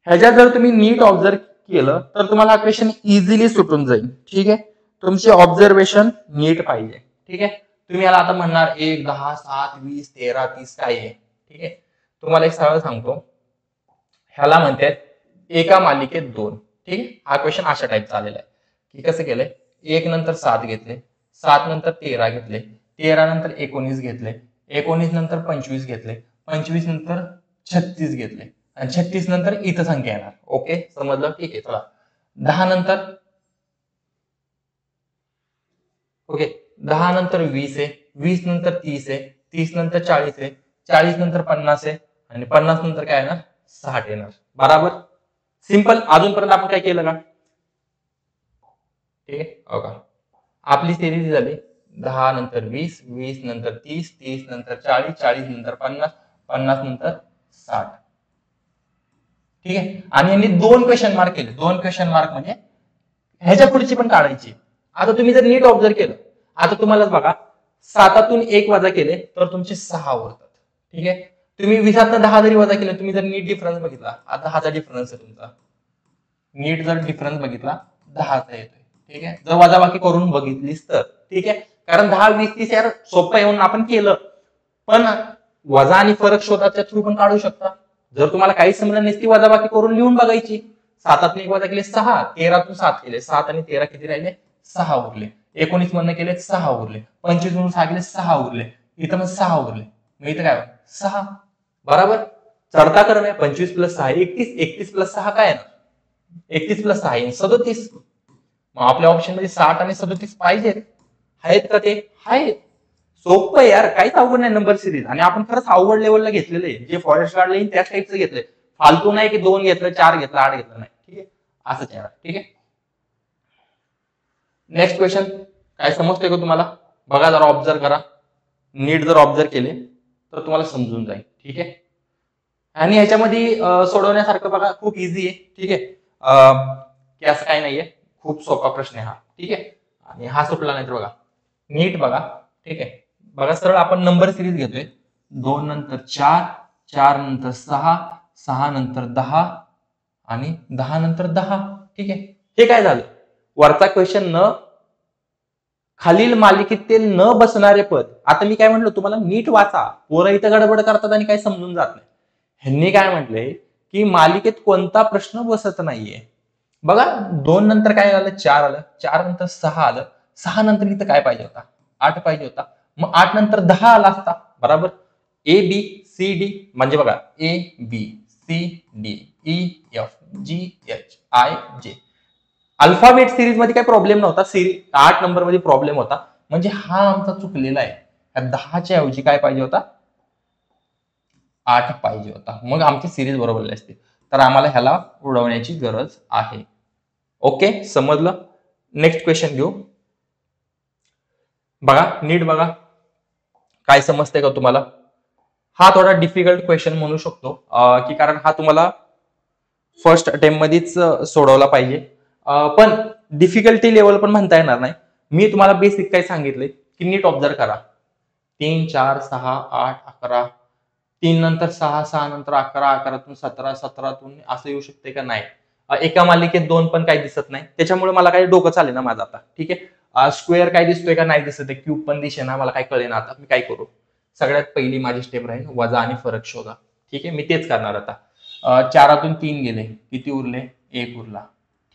ह्याच्यात जर तुम्ही नीट ऑब्झर्व केलं तर तुम्हाला हा क्वेश्चन इझिली सुटून जाईल, ठीक आहे. तुमची ऑब्झर्वेशन नीट पाहिजे, ठीक आहे. तुम्ही याला आता म्हणणार 1, 10, 7, 20, 13, 30 काय आहे, ठीक आहे. तुम्हाला एक सरळ सांगतो, ह्याला म्हणतात एका मालिकेत 2, ठीक आहे. हा क्वेश्चन अशा टाईपचा आलेला आहे की कसं केलंय, 1 नंतर 7 घेतले, 7 नंतर 13 घेतले, 13 नंतर 19 घेतले, 19 नंतर 25 घेतले, 25 नंतर 36 घेतले, आणि 36 नंतर इथं संख्या येणार. ओके, समजलं, ठीक आहे. चला 10 नंतर, ओके, 10 नंतर 20 आहे, 20 नंतर 30 आहे, 30 नंतर 40 आहे, 40 नंतर 50 आहे, आणि 50 नंतर काय येणार, 60 येणार, बरोबर. सिंपल. अजूनपर्यंत आपण काय केलं का, ठीक आहे. हो का, आपली सिरीज झाली 10 नंतर 20, 20 नंतर 30, 30 नंतर 40, 40 नंतर 50, 50 नंतर 60, ठीक आहे. आणि यांनी 2 क्वेश्चन मार्क केले, 2 क्वेश्चन मार्क म्हणजे ह्याच्या पुढची पण काढायची. आता तुम्ही जर नीट ऑब्झर्व केलं, आता तुम्हालाच बघा, 7तून 1 वजा केले तर तुमचे 6 उरतात, ठीक आहे. तुम्ही 20तनं 10 जरी वजा केले, तुम्ही जर नीट डिफरन्स बघितला, आता 10चा डिफरन्स आहे तुमचा, नीट जर डिफरन्स बघितला 10चा येतोय, ठीक आहे. जर वजाबाकी करून बघितलीस तर, ठीक आहे. कारण 10, 20, 30 यार सोपं येऊन आपण केलं, पण वजा आणि फरक शोधाच्या थ्रू पण काढू शकता. जर तुम्हाला काही समजलं नसती, वजाबाकी करून लिहून बघायची. 7तनं 1 वजा केले 6, 13तून 7 केले, 7 आणि 13 किती राहिले, 6 उरले. 19 मधनं केले 6 उरले, 25 मधून 6 केले 6 उरले, इथं मग 6 उरले, मग इथं काय 6, बरोबर. चढता क्रम आहे, 25 + 6 31, 31 + 6 काय येणार, 31 + 6 37. मग आपल्या ऑप्शन मध्ये 60 आणि 37 पाहिजेत, आहेत का ते, आहेत. सोपं यार, काहीच अवघड नाही नंबर सिरीज, आणि आपण खरंच अवघड लेवलला घेतलेलं आहे, जे फॉरेस्ट गार्डला येईल त्याच टाईपचं घेतलंय, फालतू नाही की 2 घेतलं, 4 घेतलं, 8 घेतलं, नाही, ठीक आहे, असंच येणार, ठीक आहे. नेक्स्ट क्वेश्चन काय समजतंय का तुम्हाला, बघा जरा ऑब्झर्व करा, नीट जर ऑब्झर्व केले तर तुम्हाला समजून जाईल, ठीक आहे. आणि ह्याच्यामध्ये सोडवण्यासारखं बघा खूप इझी आहे, ठीक आहे, की असं काही नाहीये, खूप सोपा प्रश्न आहे हा, ठीक आहे. आणि हा सुटला नाही तर बघा, नीट बघा, ठीक आहे. बघा सरळ आपण नंबर सिरीज घेतोय, 2 नंतर 4, 4 नंतर 6, 6 नंतर 10 आणि 10 नंतर 10, ठीक आहे. हे काय झालं, वरचा क्वेश्चन न खालील मालिकेतील न बसणारे पद. आता मी काय म्हटलं तुम्हाला, नीट वाचा, पोरं इथं गडबड करतात आणि काही समजून जात नाही. ह्यांनी काय म्हटलंय की मालिकेत कोणता प्रश्न बसत नाहीये. बघा 2 नंतर काय आलं, 4 आलं, 4 नंतर 6 आलं, 6 नंतर इथं काय पाहिजे होता, 8 पाहिजे होता, मग 8 नंतर 10 आला असता, बरोबर. ABCD म्हणजे बघा ABCDEFGHIJ अल्फाबेट सिरीज मध्ये काही प्रॉब्लेम नव्हता, 8 नंबर मध्ये प्रॉब्लेम होता, म्हणजे हा आमचा चुकलेला आहे. 10च्या ऐवजी काय पाहिजे होता, 8 पाहिजे होता, मग आमची सिरीज बरोबर झाली असती. तर आम्हाला ह्याला उडवण्याची गरज आहे. ओके, समजलं. नेक्स्ट क्वेश्चन घेऊ. बघा नीट बघा, काय समजतंय का तुम्हाला. हा थोडा डिफिकल्ट क्वेश्चन म्हणू शकतो, की कारण हा तुम्हाला फर्स्ट अटेम्प्ट मध्येच सोडवला पाहिजे. पण डिफिकल्टी लेवल पण म्हणता येणार नाही. मी तुम्हाला बेसिक काय सांगितले की नीट ऑब्झर्व करा. 3 4 6 8 11, 3 नंतर 6, 6 नंतर 11, 11तून 17, 17तून असं येऊ शकते का नाही. एका मालिकेत 2 पण काही दिसत नाही, त्याच्यामुळे मला काही डोकं चाले ना माझं आता. ठीक आहे, स्क्वेअर काय दिसतोय का नाही दिसत आहे, क्यूब पण दिसे ना, मला काय कळे ना. आता मी काय करू, सगळ्यात पहिली माझी स्टेप राहील वजा आणि फरक शोधा. ठीक आहे, मी तेच करणार आता. 4तून 3 गेले, किती उरले, 1 उरला.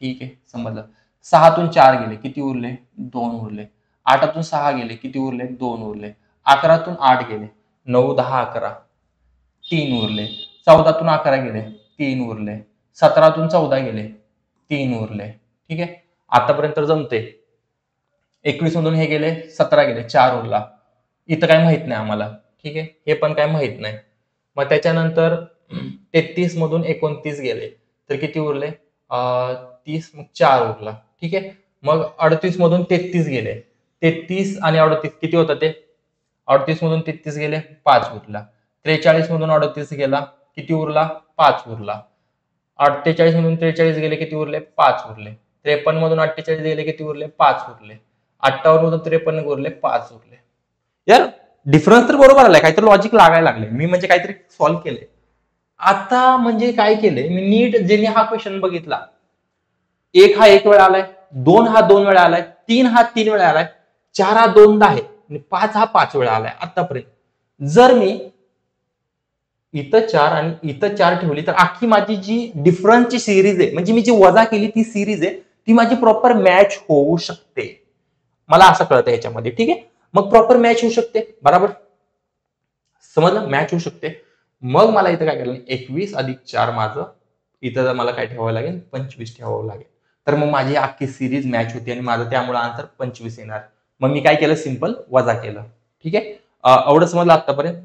ठीक आहे, समजलं. 6तून 4 गेले, किती उरले, 2 उरले. 8तून 6 गेले, किती उरले, 2 उरले. 11तून 8 गेले, 9 10 11, 3 उरले. 14तून 11 गेले, 3 उरले. 17तून 14 गेले, 3 उरले. ठीक आहे, आतापर्यंत जमते. 21 मधून हे गेले, 17 गेले, 4 उरला. इथं काय माहित नाही आम्हाला. ठीक आहे, हे पण काय माहित नाही. मग त्याच्यानंतर 33 मधून 29 गेले, तर किती उरले, 30, मग 4 उरला. ठीक आहे, मग 38 मधून 33 गेले, 33 आणि 38 किती होतं ते, 38 मधून 33 गेले, 5 उरला. 43 मधून 38 गेला, किती उरला, 5 उरला. 48 मधून 43 गेले, किती उरले, 5 उरले. 53 मधून 48 गेले, किती उरले, 5 उरले. 58 मधून 53 उरले, 5 उरले. यार डिफरन्स तर बरोबर आलाय, काहीतरी लॉजिक लागायला लागले, मी म्हणजे काहीतरी सॉल्व्ह केले. आता म्हणजे काय केलंय मी, नीट ज्यांनी हा क्वेश्चन बघितला, 1 हा 1 वेळा आलाय, 2 हा 2 वेळा आलाय, 3 हा 3 वेळा आलाय, 4 हा 2दा आहे आणि 5 हा 5 वेळा आलाय आतापर्यंत. जर मी इथं 4 आणि इथं 4 ठेवली तर अख्खी माझी जी डिफरन्सची सिरीज आहे, म्हणजे मी जी वजा केली ती सिरीज आहे, ती माझी प्रॉपर मॅच होऊ शकते. मला असं कळतं याच्यामध्ये. ठीक आहे, मग प्रॉपर मॅच होऊ शकते, बरोबर समजलं, मॅच होऊ शकते. मग मला इथं काय करायला, 21 अधिक 4 माझं इथं जर मला काय ठेवावं लागेल, 25 ठेवावं लागेल. तर मग माझी अख्खी सिरीज मॅच होती आणि माझं त्यामुळे आन्सर 25 येणार. मग मी काय केलं, सिंपल वजा केलं. ठीक आहे, एवढं समजलं आतापर्यंत.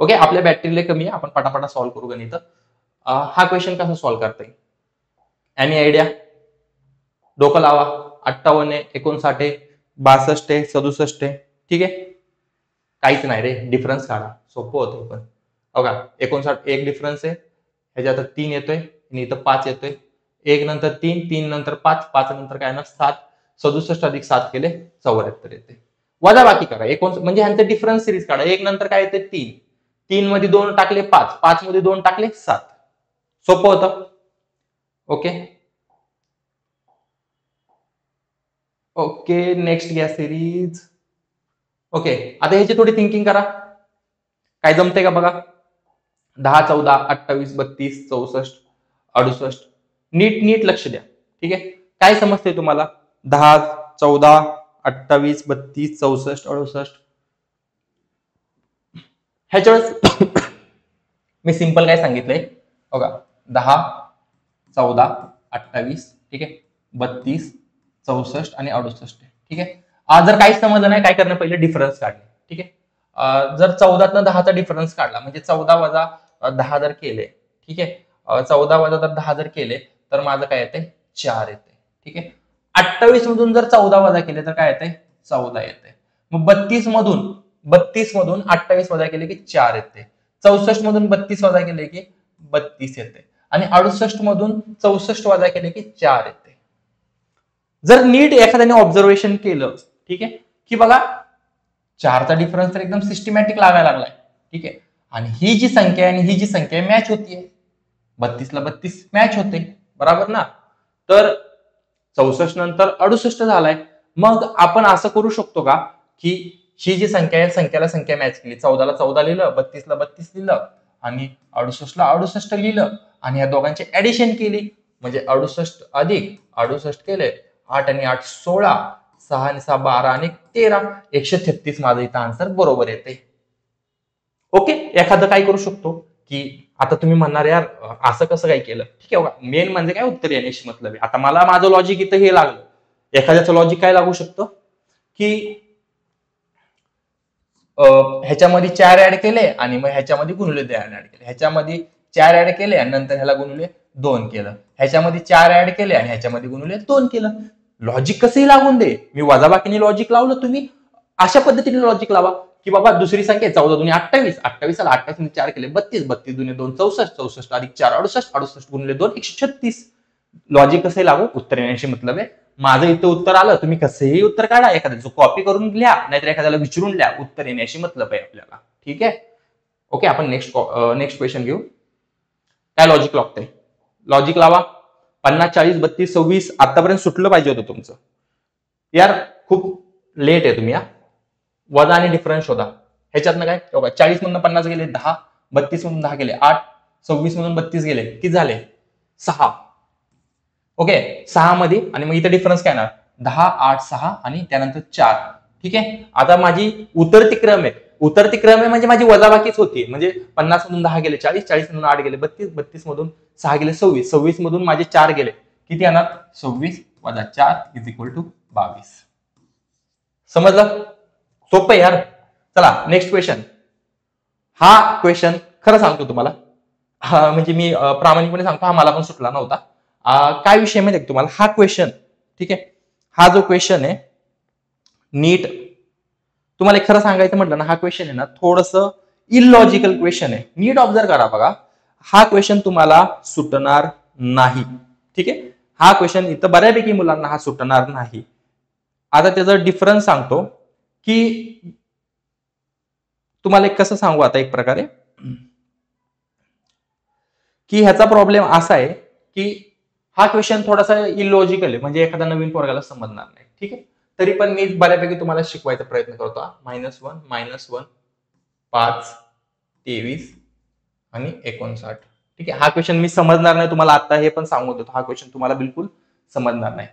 ओके, आपल्या बॅटरी कमी आहे, आपण पटापटा सॉल्व्ह करू गणित. हा क्वेश्चन कसा सॉल्व्ह करता येईल, एनी आयडिया, डोकं लावा. 58 आहे, 59 आहे, 62 आहे, 67 आहे. ठीक आहे, काहीच नाही रे, डिफरन्स काढा, सोपं होतं. पण बघा 59 एक डिफरन्स आहे, ह्याच्यात 3 येतोय आणि इथं 5 येतोय. 1 नंतर 3, 3 नंतर 5, 5 नंतर काय ना 7, 67 अधिक 7 केले 74 येते. वजा बाकी करा, 59 म्हणजे ह्यांचं डिफरन्स सिरीज काढा. 1 नंतर काय येते, 3, 3 मध्ये 2 टाकले 5, 5 मध्ये 2 टाकले 7. सोपं होतं. ओके ओके, नेक्स्ट घ्या सिरीज. ओके, आता ह्याची थोडी थिंकिंग करा, काय जमते का बघा. 10 14 28 32 64 68, नीट नीट लक्ष द्या. ठीक आहे, काय समजते तुम्हाला, 10 14 28 32 64 68. ह्याच्यावेळेस मी सिंपल काय सांगितलंय बघा, 10 14 28, ठीक आहे, 32 64 आणि 68. ठीक आहे, जर काहीच समजलं नाही, काय करणं, पहिले डिफरन्स काढले. ठीक आहे, जर 14तनं 10चा डिफरन्स काढला, म्हणजे 14 वजा 10 जर केले, ठीक आहे, 14 वजा जर 10 जर केले, तर माझं काय येते, 4 येते. ठीक आहे, 28 मधून जर 14 वजा केले तर काय येते, 14 येते. मग 32 मधून 28 वजा केले की 4 येते. 64 मधून 32 वजा केले की 32 येते आणि 68 मधून 64 वजा केले की 4 येते. जर नीट एखाद्याने ऑब्झर्वेशन केलं, ठीक आहे, की बघा 4चा डिफरन्स तर एकदम सिस्टमॅटिक लागायला लागलाय. ठीक आहे, आणि ही जी संख्या आहे आणि ही जी संख्या आहे मॅच होतीये, 32 ला 32 मॅच होते, बरोबर ना. तर 64 नंतर 68 झालाय. मग आपण असं करू शकतो का, की ही जी संख्या आहे संख्याला संख्या मॅच केली, 14 ला 14 लिहिलं, 32 ला 32 लिहिलं आणि 68 ला 68 लिहिलं आणि या दोघांची ऍडिशन केली, म्हणजे 68 अधिक 68 केले, 8 आणि 8 16, 6 आणि 6 12 आणि 13, 133 माझं इथं आन्सर बरोबर येते. ओके, एखादं काय करू शकतो, की आता तुम्ही म्हणणार यार असं कसं काय केलं. ठीक आहे, मेन म्हणजे काय, उत्तर येण्याशी मतलब आहे. आता मला माझं लॉजिक इथं हे लागलं, एखाद्याचं लॉजिक काय लागू शकतं, की ह्याच्यामध्ये 4 ऍड केले आणि मग ह्याच्यामध्ये गुणिले 2 ऍड केले, ह्याच्यामध्ये 4 ऍड केले आणि नंतर ह्याला गुणिले 2 केलं, ह्याच्यामध्ये 4 ऍड केले आणि ह्याच्यामध्ये गुणिले 2 केलं. लॉजिक कसंही लागून दे, मी वजाबाकीने लॉजिक लावलं, तुम्ही अशा पद्धतीने लॉजिक लावा की बाबा दुसरी संख्या 14 दुनी 28, 28 ला 28 4 केले 32, 32 दुनी 2 64, 64 अधिक 4 68, 68 गुणिले 2 136. लॉजिक कसंही लागू, उत्तर येण्याशी मतलब आहे. माझं इथं उत्तर आलं, तुम्ही कसंही उत्तर काढा, एखाद्याचं कॉपी करून लिहा नाहीतर एखाद्याला विचारून लिहा, उत्तर येण्याशी मतलब आहे आपल्याला. ठीक आहे, ओके. आपण नेक्स्ट क्वेश्चन घेऊ. काय लॉजिक लागतंय, लॉजिक लावा. 50 40 32 26 आतापर्यंत सुटलं पाहिजे होतं तुमचं. यार खूप लेट आहे तुम्ही. वजा आणि डिफरन्स शोधा. ह्याच्यातनं काय 40 मधून 50 गेले 10, 32 मधून 10 गेले 8, 26 मधून 32 गेले किती झाले 6. ओके, 6 मध्ये आणि मग इथे डिफरन्स काय ना 10 8 6 आणि त्यानंतर 4. ठीक आहे, आता माझी उतरती क्रम आहे. उतरती क्रम आहे म्हणजे माझी वजाबाकीच होती. म्हणजे 50 मधून 10 गेले 40, 40 मधून 8 गेले 32, 32 मधून 6 गेले 26, 26 मधून माझे 4 गेले किती येणार 26 वजा 4 इज इक्वल टू 22. समजलं, सोपं यार. चला नेक्स्ट क्वेश्चन. हा क्वेश्चन खरं सांगतो तुम्हाला, म्हणजे मी प्रामाणिकपणे सांगतो, हा मला पण सुटला नव्हता. काय विषय माहिती तुम्हाला हा क्वेश्चन. ठीक आहे, हा जो क्वेश्चन आहे नीट, तुम्हाला एक खरं सांगायचं म्हटलं ना, हा क्वेश्चन आहे ना थोडस इलॉजिकल क्वेश्चन आहे. नीट ऑब्झर्व करा बघा, हा क्वेश्चन तुम्हाला सुटणार नाही. ठीक आहे, हा क्वेश्चन इथं बऱ्यापैकी मुलांना हा सुटणार नाही. आता त्याचा डिफरन्स सांगतो की तुम्हाला एक कसं सांगू, आता एक प्रकारे की ह्याचा प्रॉब्लेम असा आहे की हा क्वेश्चन थोडासा इलॉजिकल आहे, म्हणजे एखादा नवीन पोरगाला समजणार नाही. ठीक आहे, तरी पण मी बऱ्यापैकी तुम्हाला शिकवायचा प्रयत्न करतो. -1 5 23 आणि 59. ठीक आहे, हा क्वेश्चन मी समजणार नाही तुम्हाला, आता हे पण सांगू देतो, हा क्वेश्चन तुम्हाला बिलकुल समजणार नाही.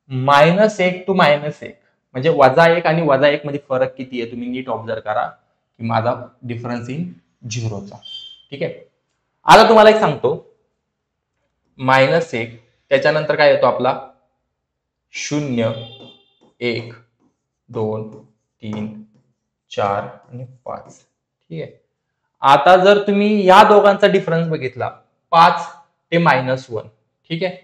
-1 to -1 म्हणजे -1 आणि -1 मध्ये फरक किती आहे तुम्ही नीट ऑब्झर्व करा की माझा डिफरन्स इन 0चा. ठीक आहे, आता तुम्हाला एक सांगतो, -1 त्याच्यानंतर काय येतो आपला 0 1 2 3 4 आणि 5. ठीक आहे, आता जर तुम्ही या दोघांचा डिफरन्स बघितला 5 ते -1. ठीक आहे,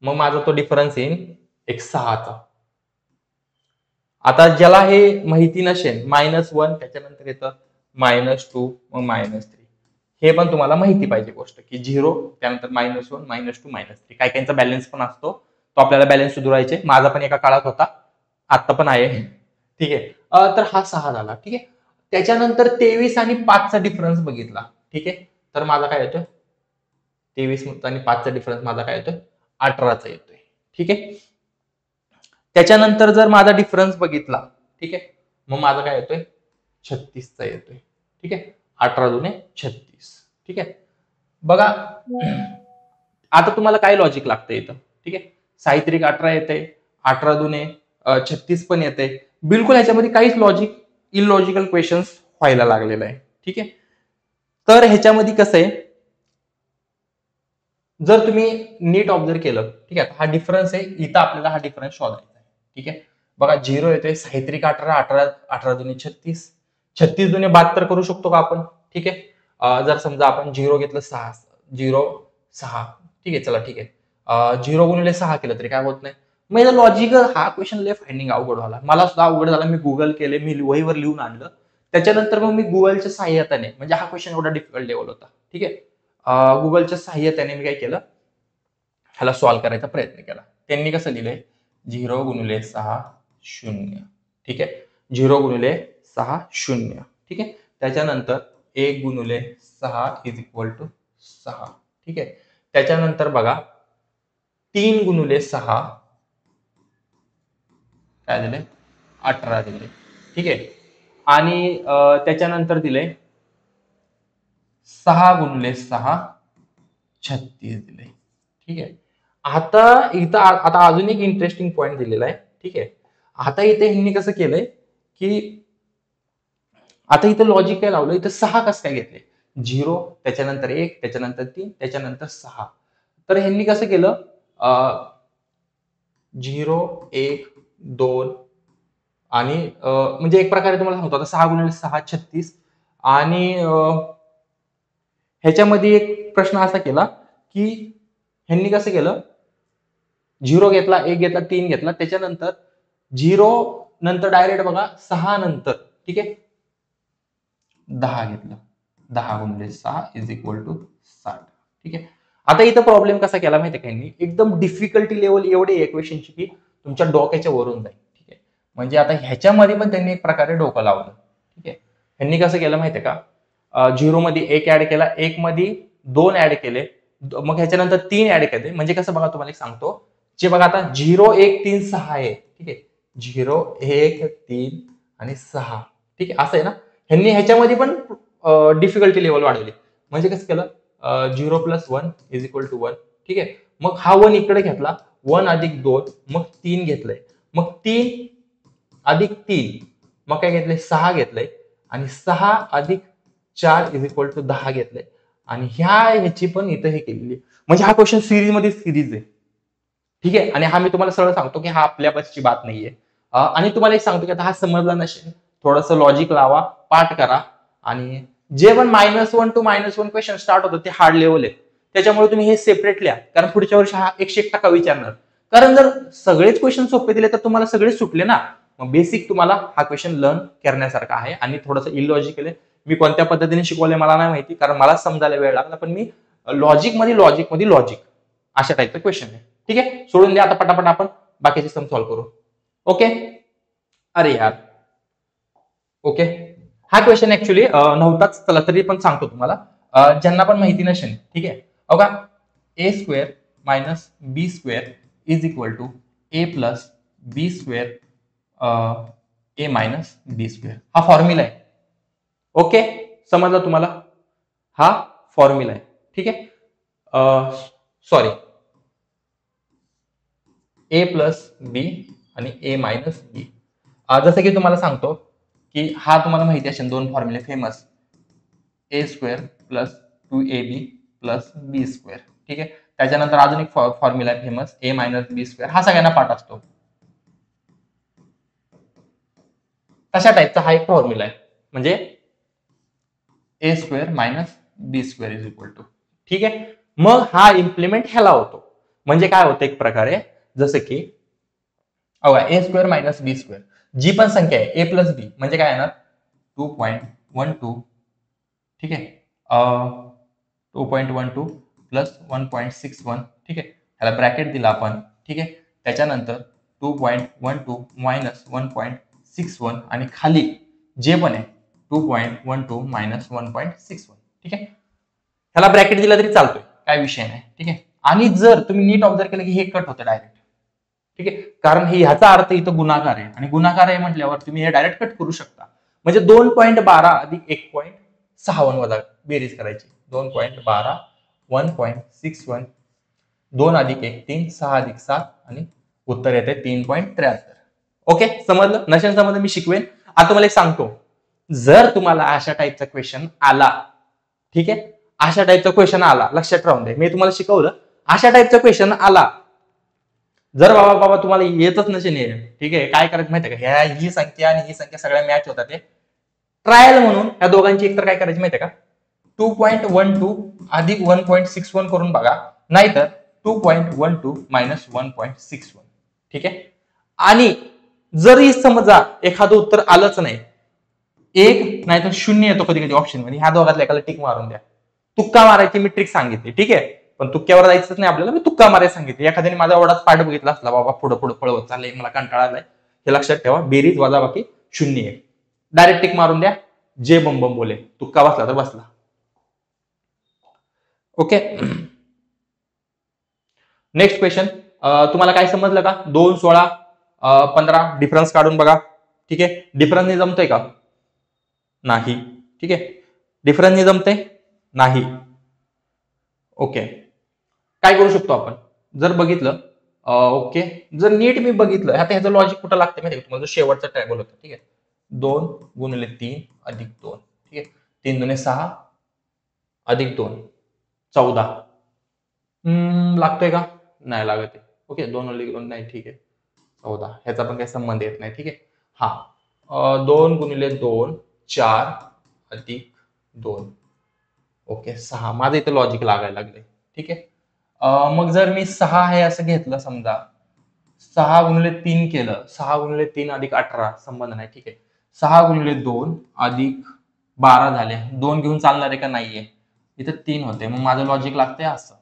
मग माझा तो डिफरन्स येईल 6चा. आता ज्याला हे माहिती नसेल -1 त्याच्यानंतर येतं -2 मग -3. हे पण तुम्हाला माहिती पाहिजे गोष्ट की 0 त्यानंतर -1 -2 -3. काही काहींचा बॅलन्स पण असतो, तो आपल्याला बॅलन्स सुधारायचे. माझा पण एका काळात होता, आता पण आहे. ठीक आहे, तर हा 6 झाला. ठीक आहे, त्याच्यानंतर 23 आणि 5चा डिफरन्स बघितला. ठीक आहे, तर माझा काय येतोय 23 आणि 5चा डिफरन्स माझा काय येतोय 18चा येतोय. ठीक आहे, त्याच्यानंतर जर माझा डिफरन्स बघितला, ठीक आहे, मग माझा काय येतोय 36चा येतोय. ठीक आहे, 18 दुने 36. ठीक आहे, बघा आता तुम्हाला काय लॉजिक लागतं इथं. ठीक आहे, साहित्रिक 18 येते, 18 दुने 36 पण येते. बिलकुल ह्याच्यामध्ये काहीच लॉजिक इलॉजिकल क्वेश्चन्स व्हायला लागलेलं आहे. ठीक आहे, तर ह्याच्यामध्ये कसं आहे, जर तुम्ही नीट ऑब्झर्व केलं, ठीक आहे, हा डिफरन्स आहे, इथं आपल्याला हा डिफरन्स शोधायचा आहे. ठीक आहे, बघा 0 येते, साहित्रिक 18 18 18 दुने 36, 36 दुने 72 करू शकतो का आपण. ठीक आहे, जर समजा आपण 0 घेतलं 6 0 6. ठीक आहे, चला ठीक आहे, 0 गुणिले 6 केलं तरी काय होत नाही. मग लॉजिकल हा क्वेश्चन लय फाइंडिंग अवघड झाला, मला सुद्धा अवघड झाला. मी गुगल केले, मी वहीवर लिहून आणलं, त्याच्यानंतर मग मी गुगलच्या सहाय्याने, म्हणजे हा क्वेश्चन एवढा डिफिकल्ट लेवल होता. ठीक आहे, गुगलच्या सहाय्याने मी काय केलं, ह्याला सॉल्व्ह करायचा प्रयत्न केला. त्यांनी कसं लिहिलंय 0 गुणिले 6 0. ठीक आहे, 0 गुणिले 6 0. ठीक आहे, त्याच्यानंतर 1 गुणिले 6 इज इक्वल टू 6. ठीक आहे, त्याच्यानंतर बघा 3 गुणिले 6 काय दिले 18 दिले. ठीक आहे, आणि त्याच्यानंतर दिले 6 गुणिले 6 36 दिले. ठीक आहे, आता इथं आता अजून एक इंटरेस्टिंग पॉइंट दिलेला आहे. ठीक आहे, आता इथे ह्यांनी कसं केलंय की आता इथं लॉजिक काय लावलं, इथं 6 कसं काय घेतले, 0 त्याच्यानंतर 1 त्याच्यानंतर 3 त्याच्यानंतर 6. तर ह्यांनी कसं केलं 0 1 2 आणि म्हणजे एक प्रकारे तुम्हाला सांगतो आता 6 गुणिले 6 36 आणि ह्याच्यामध्ये एक प्रश्न असा केला की ह्यांनी कसं केलं 0 घेतला 1 घेतला 3 घेतला त्याच्यानंतर 0 नंतर डायरेक्ट बघा 6 नंतर ठीक आहे 10 घेतलं 10 गुणिले 6 इज इक्वल टू 60 ठीक आहे. आता इथं प्रॉब्लेम कसा केला माहिती आहे का यांनी एकदम डिफिकल्टी लेवल एवढी इक्वेशनची की तुमच्या डोक्याच्या वरून जाईल ठीक आहे. म्हणजे आता ह्याच्यामध्ये पण त्यांनी एक प्रकारे डोकं लावलं ठीक आहे. ह्यांनी कसं केलं माहितीये का 0 मध्ये 1 ऍड केला 1 मध्ये 2 ऍड केले मग ह्याच्यानंतर 3 ऍड केले म्हणजे कसं बघा तुम्हाला एक सांगतो जे बघा आता 0 1 3 6 आहे ठीक आहे 0 1 3 आणि 6 ठीक आहे असं आहे ना. ह्यांनी ह्याच्यामध्ये पण डिफिकल्टी लेवल वाढवली म्हणजे कसं केलं 0 प्लस 1 इज इक्वल टू 1 ठीक आहे. मग हा 1 इकडे घेतला 1 अधिक 2 मग 3 घेतलंय मग 3 अधिक 3 मग काय घेतलंय 6 घेतलंय आणि 6 अधिक 4 इज इक्वल टू 10 घेतलंय आणि ह्याची पण इथं हे केलेली म्हणजे हा क्वेश्चन सिरीज मध्ये सिरीज आहे ठीक आहे. आणि हा मी तुम्हाला सरळ सांगतो की हा आपल्या बसची बात नाहीये आणि तुम्हाला एक सांगतो की आता हा समजला नसेल थोडंसं लॉजिक लावा पाठ करा आणि जे पण -1 टू -1 क्वेश्चन स्टार्ट होतं ते हार्ड लेवल आहे त्याच्यामुळे तुम्ही हे सेपरेट लिहा कारण पुढच्या वर्षी हा 101% विचारणार कारण जर सगळेच क्वेश्चन सोपे दिले तर तुम्हाला सगळे सुटले ना. मग बेसिक तुम्हाला हा क्वेश्चन लर्न करण्यासारखा आहे आणि थोडंसं इलॉजिकल आहे. मी कोणत्या पद्धतीने शिकवलंय मला नाही माहिती कारण मला समजायला वेळ लागला पण मी लॉजिक अशा टाईपचा क्वेश्चन आहे ठीक आहे. सोडून द्या आता पटापट आपण बाकीचे सम सॉल्व्ह करू. ओके अरे यार ओके हा क्वेश्चन ऍक्च्युली नव्हताच चला तरी पण सांगतो तुम्हाला ज्यांना पण माहिती नसेल ठीक आहे. बघा A square minus B square is equal to A plus B square A minus B square हा फॉर्म्युला आहे. ओके समजला तुम्हाला हा फॉर्म्युला आहे ठीक आहे. सॉरी ए प्लस बी आणि ए मायनस बी जसं की तुम्हाला सांगतो की हा तुम्हाला माहिती असेल दोन फॉर्म्युले फेमस ए square plus 2ab plus B square ठीक आहे. त्याच्यानंतर अजून एक फॉर्म्युला आहे फेमस ए मायनस बी स्क्वेअर हा सगळ्यांना पाठ असतो तशा टाईपचा हा एक फॉर्म्युला आहे म्हणजे A square minus B square is equal to ठीक आहे. मग हा इम्प्लिमेंट ह्याला होतो म्हणजे काय होतं एक प्रकारे जसं की ए स्क्वेअर मायनस बी स्क्वेअर जी पण संख्या आहे ए प्लस बी म्हणजे काय येणार 2.12 ठीक आहे 2.12 प्लस 1.61 ठीक आहे त्याला ब्रॅकेट दिला आपण ठीक आहे. त्याच्यानंतर 2.12 मायनस 1.61 आणि खाली जे पण आहे 2.12 मायनस 1.61 ठीक आहे. ह्याला ब्रॅकेट दिला तरी चालतोय काय विषय नाही ठीक आहे. आणि जर तुम्ही नीट ऑब्झर्व केलं की हे कट होतं डायरेक्ट ठीक आहे कारण हे ह्याचा अर्थ इथं गुणाकार आहे आणि गुणाकार आहे म्हटल्यावर तुम्ही हे डायरेक्ट कट करू शकता म्हणजे 2.12 अधिक 1.61 वजा बेरीज करायची 2.12 1.61 2 अधिक 1 3 6 अधिक 7 आणि उत्तर येते 3.73. ओके समजलं नसेल समजलं मी शिकवेन. आता तुम्हाला एक सांगतो जर तुम्हाला अशा टाईपचा क्वेश्चन आला ठीक आहे अशा टाईपचा क्वेश्चन आला लक्षात राहून दे मी तुम्हाला शिकवलं अशा टाईपचा क्वेश्चन आला जर बाबा तुम्हाला येतच नसेल ठीक आहे काय करायचं माहितीये का ह्या ही संख्या आणि ही संख्या सगळ्या मॅच होतात ते ट्रायल म्हणून ह्या दोघांची एकतर काय करायची माहितीये का 2.12 अधिक 1.61 करून बघा नाहीतर 2.12 मायनस 1.61 ठीक आहे. आणि जरी समजा एखादं उत्तर आलंच नाही एक नाहीतर 0 येतो कधी कधी ऑप्शन मध्ये ह्या दोघातल्या एकाला टिक मारून द्या. तुक्का मारायची मी ट्रिक सांगितली ठीक आहे पण तुक्क्यावर जायचंच नाही आपल्याला मी तुक्का मारायला सांगितले एखाद्याने माझा एवढाच पाठ बघितला असला बाबा पुढे पळवत चाललंय मला कंटाळा आलाय हे लक्षात ठेवा बेरीज वजाबाकी 0 आहे डायरेक्ट टिक मारून द्या जे बम बोले तुक्का बसला तर बसला. ओके नेक्स्ट क्वेश्चन तुम्हाला काय समजलं का 2 16 15 डिफरन्स काढून बघा ठीक आहे. डिफरन्स जमतोय का नाही ठीक आहे डिफरन्स जमते नाही. ओके काय करू शकतो आपण जर बघितलं ओके जर नीट मी बघितलं आता ह्याचं लॉजिक कुठं लागतं माहिती तुम्हाला शेवटचा ट्रॅबल होता ठीक आहे 2 गुणिले 3 अधिक 2 ठीक आहे 3 दुने 6 अधिक 2 14 लागतोय का नाही लागत ओके 2 अधिक 2 नाही ठीक आहे 14 ह्याचा पण काही संबंध येत नाही ठीक आहे. हा 2 गुणिले 2 4 अधिक 2 ओके 6. माझं इथं लॉजिक लागायला लागले. ठीक आहे. मग जर मी 6 आहे असं घेतलं समजा 6 गुणिले 3 केलं 6 गुणिले 3 अधिक 18 संबंध नाही. ठीक आहे. 6 गुणिले 2 अधिक 12 झाले. 2 घेऊन चालणार आहे का नाहीये. इथं 3 होते मग माझं लॉजिक लागतंय असं.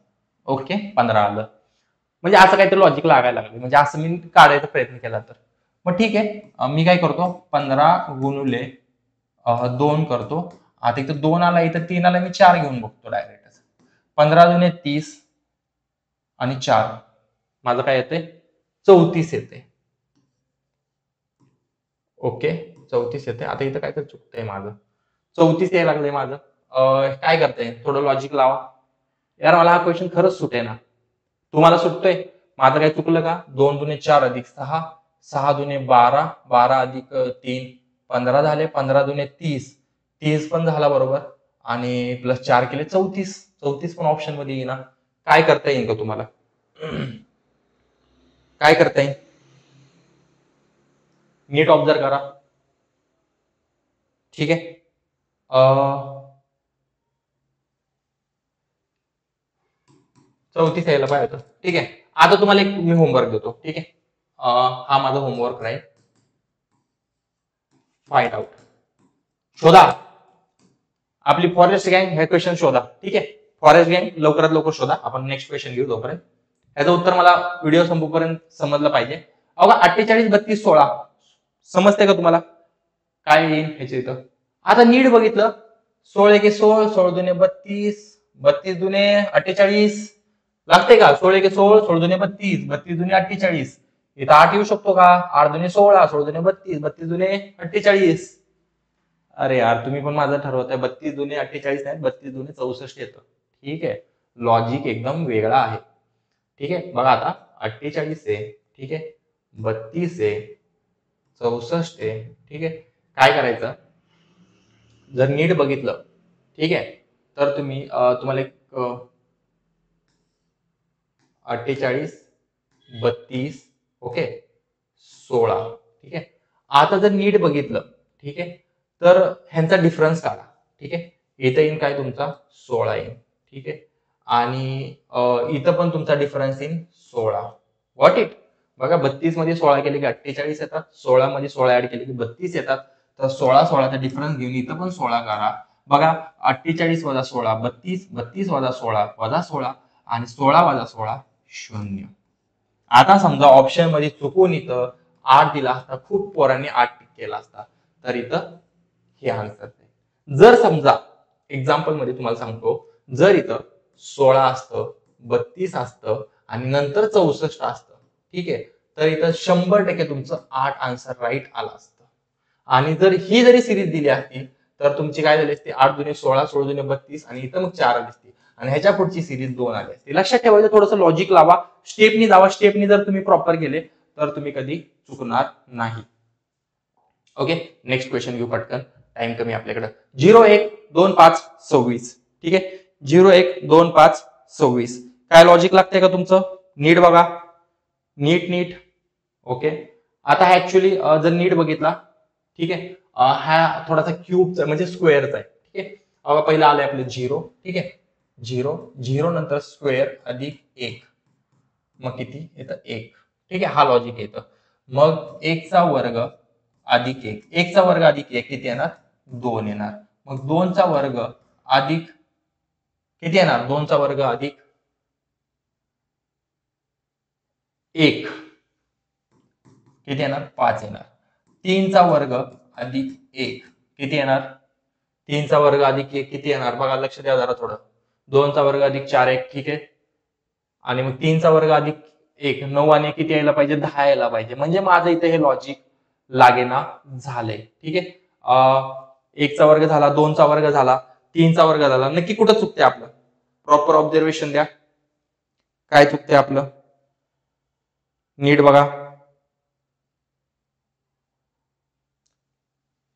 ओके 15 आलं. म्हणजे असं काहीतरी लॉजिक लागायला लागले म्हणजे असं मी काढायचा प्रयत्न केला तर मग ठीक आहे. मी काय करतो 15 गुणिले 2 करतो. आता इथं 2 आला इथं 3 आला मी 4 घेऊन बघतो डायरेक्ट. 15 दुने 30 आणि 4 माझं काय येते 34 येते. ओके 34 येते. आता इथं काहीतरी चुकतंय माझं 34 यायला लागलंय माझं. काय करताय थोडं लॉजिक लावा यार. मला हा क्वेश्चन खरंच सुटे ना. तुम्हाला सुटतोय माझं काय चुकलं का. 2 दुने 4 अधिक 6 6 दुने 12 12 अधिक 3 15 झाले. 15 दुने 30 30 पण झाला बरोबर आणि प्लस 4 केले 34 34 पण ऑप्शन मध्ये येईना. काय करता येईल का तुम्हाला. काय करता येईल नीट ऑब्झर्व करा. ठीक आहे. 34 यायला पाहिजे होतं. ठीक आहे. आता तुम्हाला एक मी होमवर्क देतो. ठीक आहे. हा माझा होमवर्क राहील. फाइंड आउट शोधा आपली फॉरेस्ट गँग हे क्वेश्चन शोधा. ठीक आहे. फॉरेस्ट गँग लवकरात लवकर शोधा. आपण नेक्स्ट क्वेश्चन घेऊ तोपर्यंत. याचं उत्तर मला व्हिडिओ संपूपर्यंत समजलं पाहिजे. अवघा 48 32 16 समजते का तुम्हाला काय येईल ह्याच्या इथं. आता नीट बघितलं 16 एके 16 16 दुने 32 32 दुने 48 लागते का. 16 एके 16 16 दुने 32 32 दुने 48 इथं 8 येऊ शकतो का. 8 दुने 16 16 दुने 32 32 दुने 48. अरे यार तुम्ही पण माझं ठरवताय 32 दुने 48 नाही 32 दुने 64 येतं. ठीक आहे. लॉजिक एकदम वेगळा आहे. ठीक आहे. बघा आता 48 आहे. ठीक आहे. 32 आहे 64 आहे. ठीक आहे. काय करायचं जर नीट बघितलं ठीक आहे तर तुम्ही तुम्हाला एक 48 32 ओके 16 ठीक आहे. आता जर नीट बघितलं ठीक आहे तर ह्यांचा डिफरन्स काढा. ठीक आहे. इथं येईन काय तुमचा 16 येईल. ठीक आहे. आणि इथं पण तुमचा डिफरन्स येईल 16. व्हॉट इट बघा 32 मध्ये 16 केले की 48 येतात. 16 मध्ये 16 ऍड केले की 32 येतात. तर 16 16 चा डिफरन्स घेऊन इथं पण 16 करा. बघा 48 वजा 16 32 32 वजा 16 वजा 16 आणि 16 वजा 16 0. आता समजा ऑप्शन मध्ये चुकून इथं 8 दिला असता खूप पोरांनी 8 केला असता तर इथं हे आन्सर आहे. जर समजा एक्झाम्पल मध्ये तुम्हाला सांगतो जर इथं 16 असतं 32 असतं आणि नंतर 64 असतं ठीक आहे तर इथं 100% तुमचं 8 आन्सर राईट आला असतं. आणि जर ही जरी सिरीज दिली असती तर तुमची काय झाली असती 8 दुने 16 16 दुने 32 आणि इथं मग 4 आली असती आणि ह्याच्या पुढची सिरीज 2 आली असती. लक्षात ठेवायचं थोडंसं लॉजिक लावा स्टेपनी जावा. स्टेपनी जर तुम्ही प्रॉपर गेले तर तुम्ही कधी चुकणार नाही. ओके नेक्स्ट क्वेश्चन घेऊ पटकन. टाइम कमी आपल्याकडे. 0 1 2 5 26 ठीक आहे. 0 1 2 5 26 काय लॉजिक लागतंय का तुमचं नीट बघा नीट नीट. ओके आता ऍक्च्युली जर नीट बघितला ठीक आहे हा थोडासा क्यूबचा म्हणजे स्क्वेअरचा आहे. ठीक आहे. बघा पहिला आलंय आपलं 0 ठीक आहे 0 0 नंतर स्क्वेअर अधिक 1 मग किती येतं 1. ठीक आहे. हा लॉजिक येतं. मग 1 चा वर्ग अधिक 1 1 चा वर्ग अधिक 1 किती येणार 2 येणार. मग 2 चा वर्ग अधिक किती येणार 2 चा वर्ग अधिक 1 किती येणार 5 येणार. 3 चा वर्ग अधिक 1 किती येणार 3 चा वर्ग अधिक 1 किती येणार बघा लक्ष द्या जरा थोडं. 2 चा वर्ग अधिक 4 1 ठीक आहे. आणि मग 3 चा वर्ग अधिक 1 9 आणि किती यायला पाहिजे 10 यायला पाहिजे. म्हणजे माझं इथे हे लॉजिक लागेना झालंय. ठीक आहे. 1 चा वर्ग झाला 2 चा वर्ग झाला 3 चा वर्ग झाला. नक्की कुठं चुकते आपलं प्रॉपर ऑब्झर्वेशन द्या. काय चुकते आपलं नीट बघा.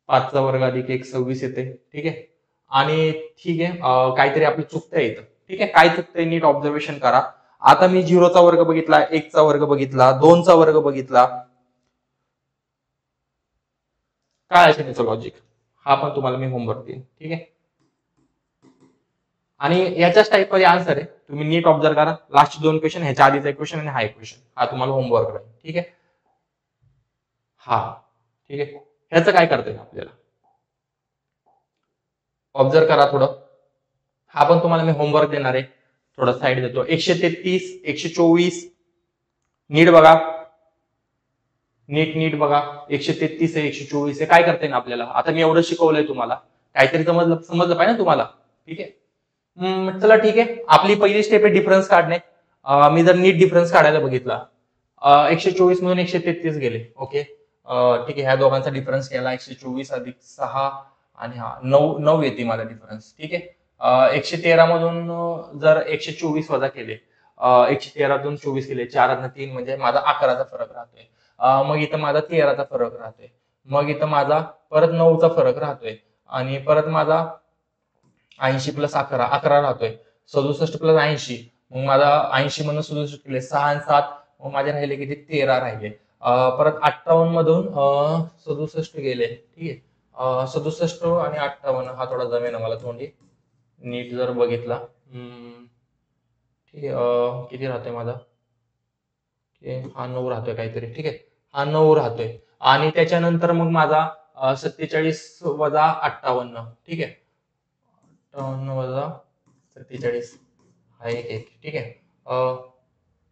5 चा वर्ग अधिक 1 26 येते. ठीक आहे. आणि ठीक आहे काहीतरी आपलं चुकतंय इथं. ठीक आहे. काय चुकतंय नीट ऑब्झर्वेशन करा. आता मी 0 चा वर्ग बघितला 1 चा वर्ग बघितला 2 चा वर्ग बघितला टाळायचं त्याचं लॉजिक, हा पण तुम्हाला मी होमवर्क देईन. ठीक आहे. आणि याच्याच टाईप मध्ये आन्सर आहे, तुम्ही नीट ऑब्झर्व करा. लास्ट 2 क्वेश्चन, ह्याच्या आधीचा एक क्वेश्चन आणि हा एक क्वेश्चन, हा तुम्हाला होमवर्क राहील. ठीक आहे. हा ठीक आहे. ह्याचं काय करता येईल आपल्याला, ऑब्झर्व करा थोडं. हा पण तुम्हाला मी होमवर्क देणार आहे, थोडं साईड देतो. 133, 124 नीट बघा, नीट बघा. 133 आहे, 124 आहे, काय करता येईल आपल्याला. आता मी एवढं शिकवलंय तुम्हाला, काहीतरी समजलं पाहिजे ना तुम्हाला. ठीक आहे. चला ठीक आहे. आपली पहिली स्टेप आहे डिफरन्स काढणे. मी जर नीट डिफरन्स काढायला बघितला, 124 मधून 133 गेले. ओके. ठीक आहे. ह्या दोघांचा डिफरन्स केला, 124 अधिक 6 आणि हा 9 येते मला डिफरन्स. ठीक आहे. 113 मधून जर 124 वजा केले, 113 24 केले, 4 3 म्हणजे माझा 11चा फरक राहतोय. मग इथं माझा 13चा फरक राहतोय. मग इथं माझा परत 9चा फरक राहतोय. आणि परत माझा 80 प्लस 11 राहतोय. 67 प्लस 80, मग माझा 80 मधून 67 केले, 6 आणि 7, मग माझे राहिले किती, 13 राहिले. परत 58 मधून 67 गेले. ठीक आहे. 67 आणि 58 हा थोडा जमेना मला तोंडी, नीट जर बघितला. ठीक आहे. किती राहतोय माझा, हा 9 राहतोय काहीतरी. ठीक आहे. हा 9 राहतोय. आणि त्याच्यानंतर मग माझा 47 वजा 58. ठीक आहे. 58 वजा 47 हा एक. ठीक आहे.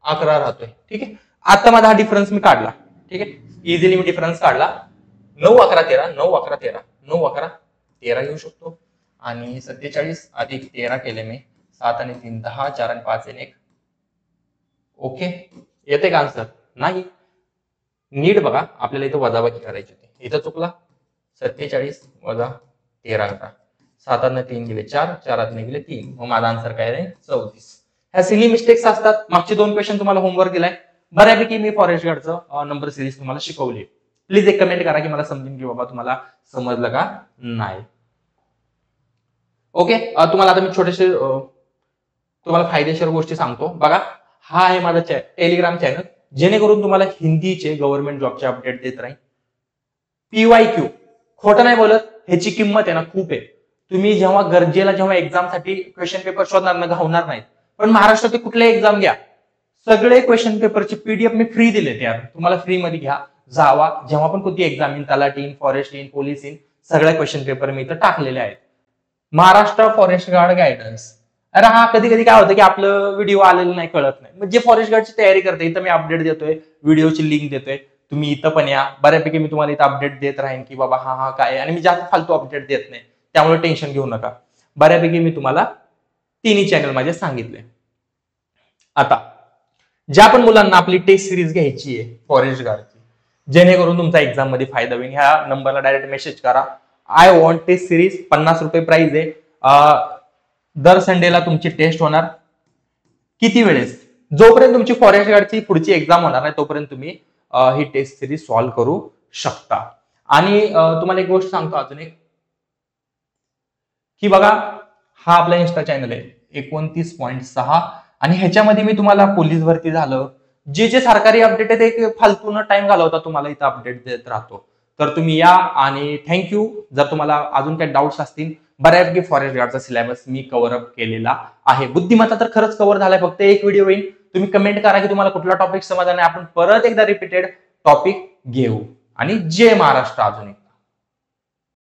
11 राहतोय. ठीक आहे. आता माझा हा डिफरन्स मी काढला. ठीक आहे. इझिली मी डिफरन्स काढला. 9 11 13, 9 11 13, 9 11 13 घेऊ शकतो. आणि 47 अधिक 13 केले मी, 7 आणि 3 10, 4 आणि 5 आणि 1. ओके. येते का आन्सर? नाही. नीट बघा, आपल्याला इथं वजाबाकी करायची होती, इथं चुकला. 47 वजा 13 करा, 7 आणि 3 गेले 4, 4 आणि गेले 3, मग माझा आन्सर काय आहे, 34. ह्या सिली मिस्टेक्स असतात. मागचे 2 क्वेश्चन तुम्हाला होमवर्क दिलाय. बऱ्यापैकी मी फॉरेस्ट गार्डचं नंबर सिरीज तुम्हाला शिकवली. प्लीज एक कमेंट करा की मला समजून की बाबा तुम्हाला समजलं का नाही. ओके. तुम्हाला आता मी छोटेसे तुम्हाला फायदेशीर गोष्टी सांगतो. बघा, हा आहे माझा टेलिग्राम चॅनल, जेणेकरून तुम्हाला हिंदीचे गव्हर्नमेंट जॉबचे अपडेट देत राहील. PYQ, खोटं नाही बोलत, ह्याची किंमत आहे ना खूप आहे. तुम्ही जेव्हा गरजेला जेव्हा एक्झामसाठी क्वेश्चन पेपर शोधणार ना, घावणार नाहीत. पण महाराष्ट्रातील कुठल्याही एक्झाम घ्या, सगळे क्वेश्चन पेपरचे PDF मी फ्री दिले, त्यात तुम्हाला फ्री मध्ये घ्या, जावा. जेव्हा पण कोणती एक्झाम येईल, तलाठी येईल, फॉरेस्ट येईल, पोलीस येईल, सगळे क्वेश्चन पेपर मी इथं टाकलेले आहेत. Maharashtra forest guard guidance. अरे हा, कधी कधी काय होतं की आपलं व्हिडिओ आलेलं नाही, कळत नाही. म्हणजे फॉरेस्ट गार्डची तयारी करते, इथं मी अपडेट देतोय, व्हिडिओची लिंक देतोय, तुम्ही इथं पण या. बऱ्यापैकी मी तुम्हाला इथं अपडेट देत राहीन की बाबा हा काय, आणि मी जास्त फालतू अपडेट देत नाही, त्यामुळे टेन्शन घेऊ नका. बऱ्यापैकी मी तुम्हाला तिन्ही चॅनल माझे सांगितले. आता ज्या पण मुलांना आपली टेस्ट सिरीज घ्यायची आहे फॉरेस्ट गार्डची, जेणेकरून तुमचा एक्झाम मध्ये फायदा होईल, ह्या नंबरला डायरेक्ट मेसेज करा. I want test series. 50 रुपये प्राइस आहे. दर संडेला तुमची टेस्ट होणार. किती वेळेस, जोपर्यंत तुमची फॉरेस्ट गार्डची पुढची एक्झाम होणार नाही, तोपर्यंत तुम्ही ही टेस्ट सिरीज सॉल्व्ह करू शकता. आणि तुम्हाला एक गोष्ट सांगतो अजून एक, की बघा, हा आपला इन्स्टा चॅनल आहे 29.6, आणि ह्याच्यामध्ये मी तुम्हाला पोलीस भरती झालं, जे जे सरकारी अपडेट आहे ते फालतून टाइम घालवता तुम्हाला इथं अपडेट देत राहतो. तर तुम्ही या, आणि थँक्यू. जर तुम्हाला अजून काही डाऊट्स असतील, बऱ्यापैकी फॉरेस्ट गार्डचा सिलेबस मी कव्हर अप केलेला आहे. बुद्धिमत्ता तर खरंच कव्हर झालाय, फक्त एक व्हिडिओ येईल. तुम्ही कमेंट करा की तुम्हाला कुठला टॉपिक समजला नाही, आपण परत एकदा रिपीटेड टॉपिक घेऊ. आणि जय महाराष्ट्र अजून एक.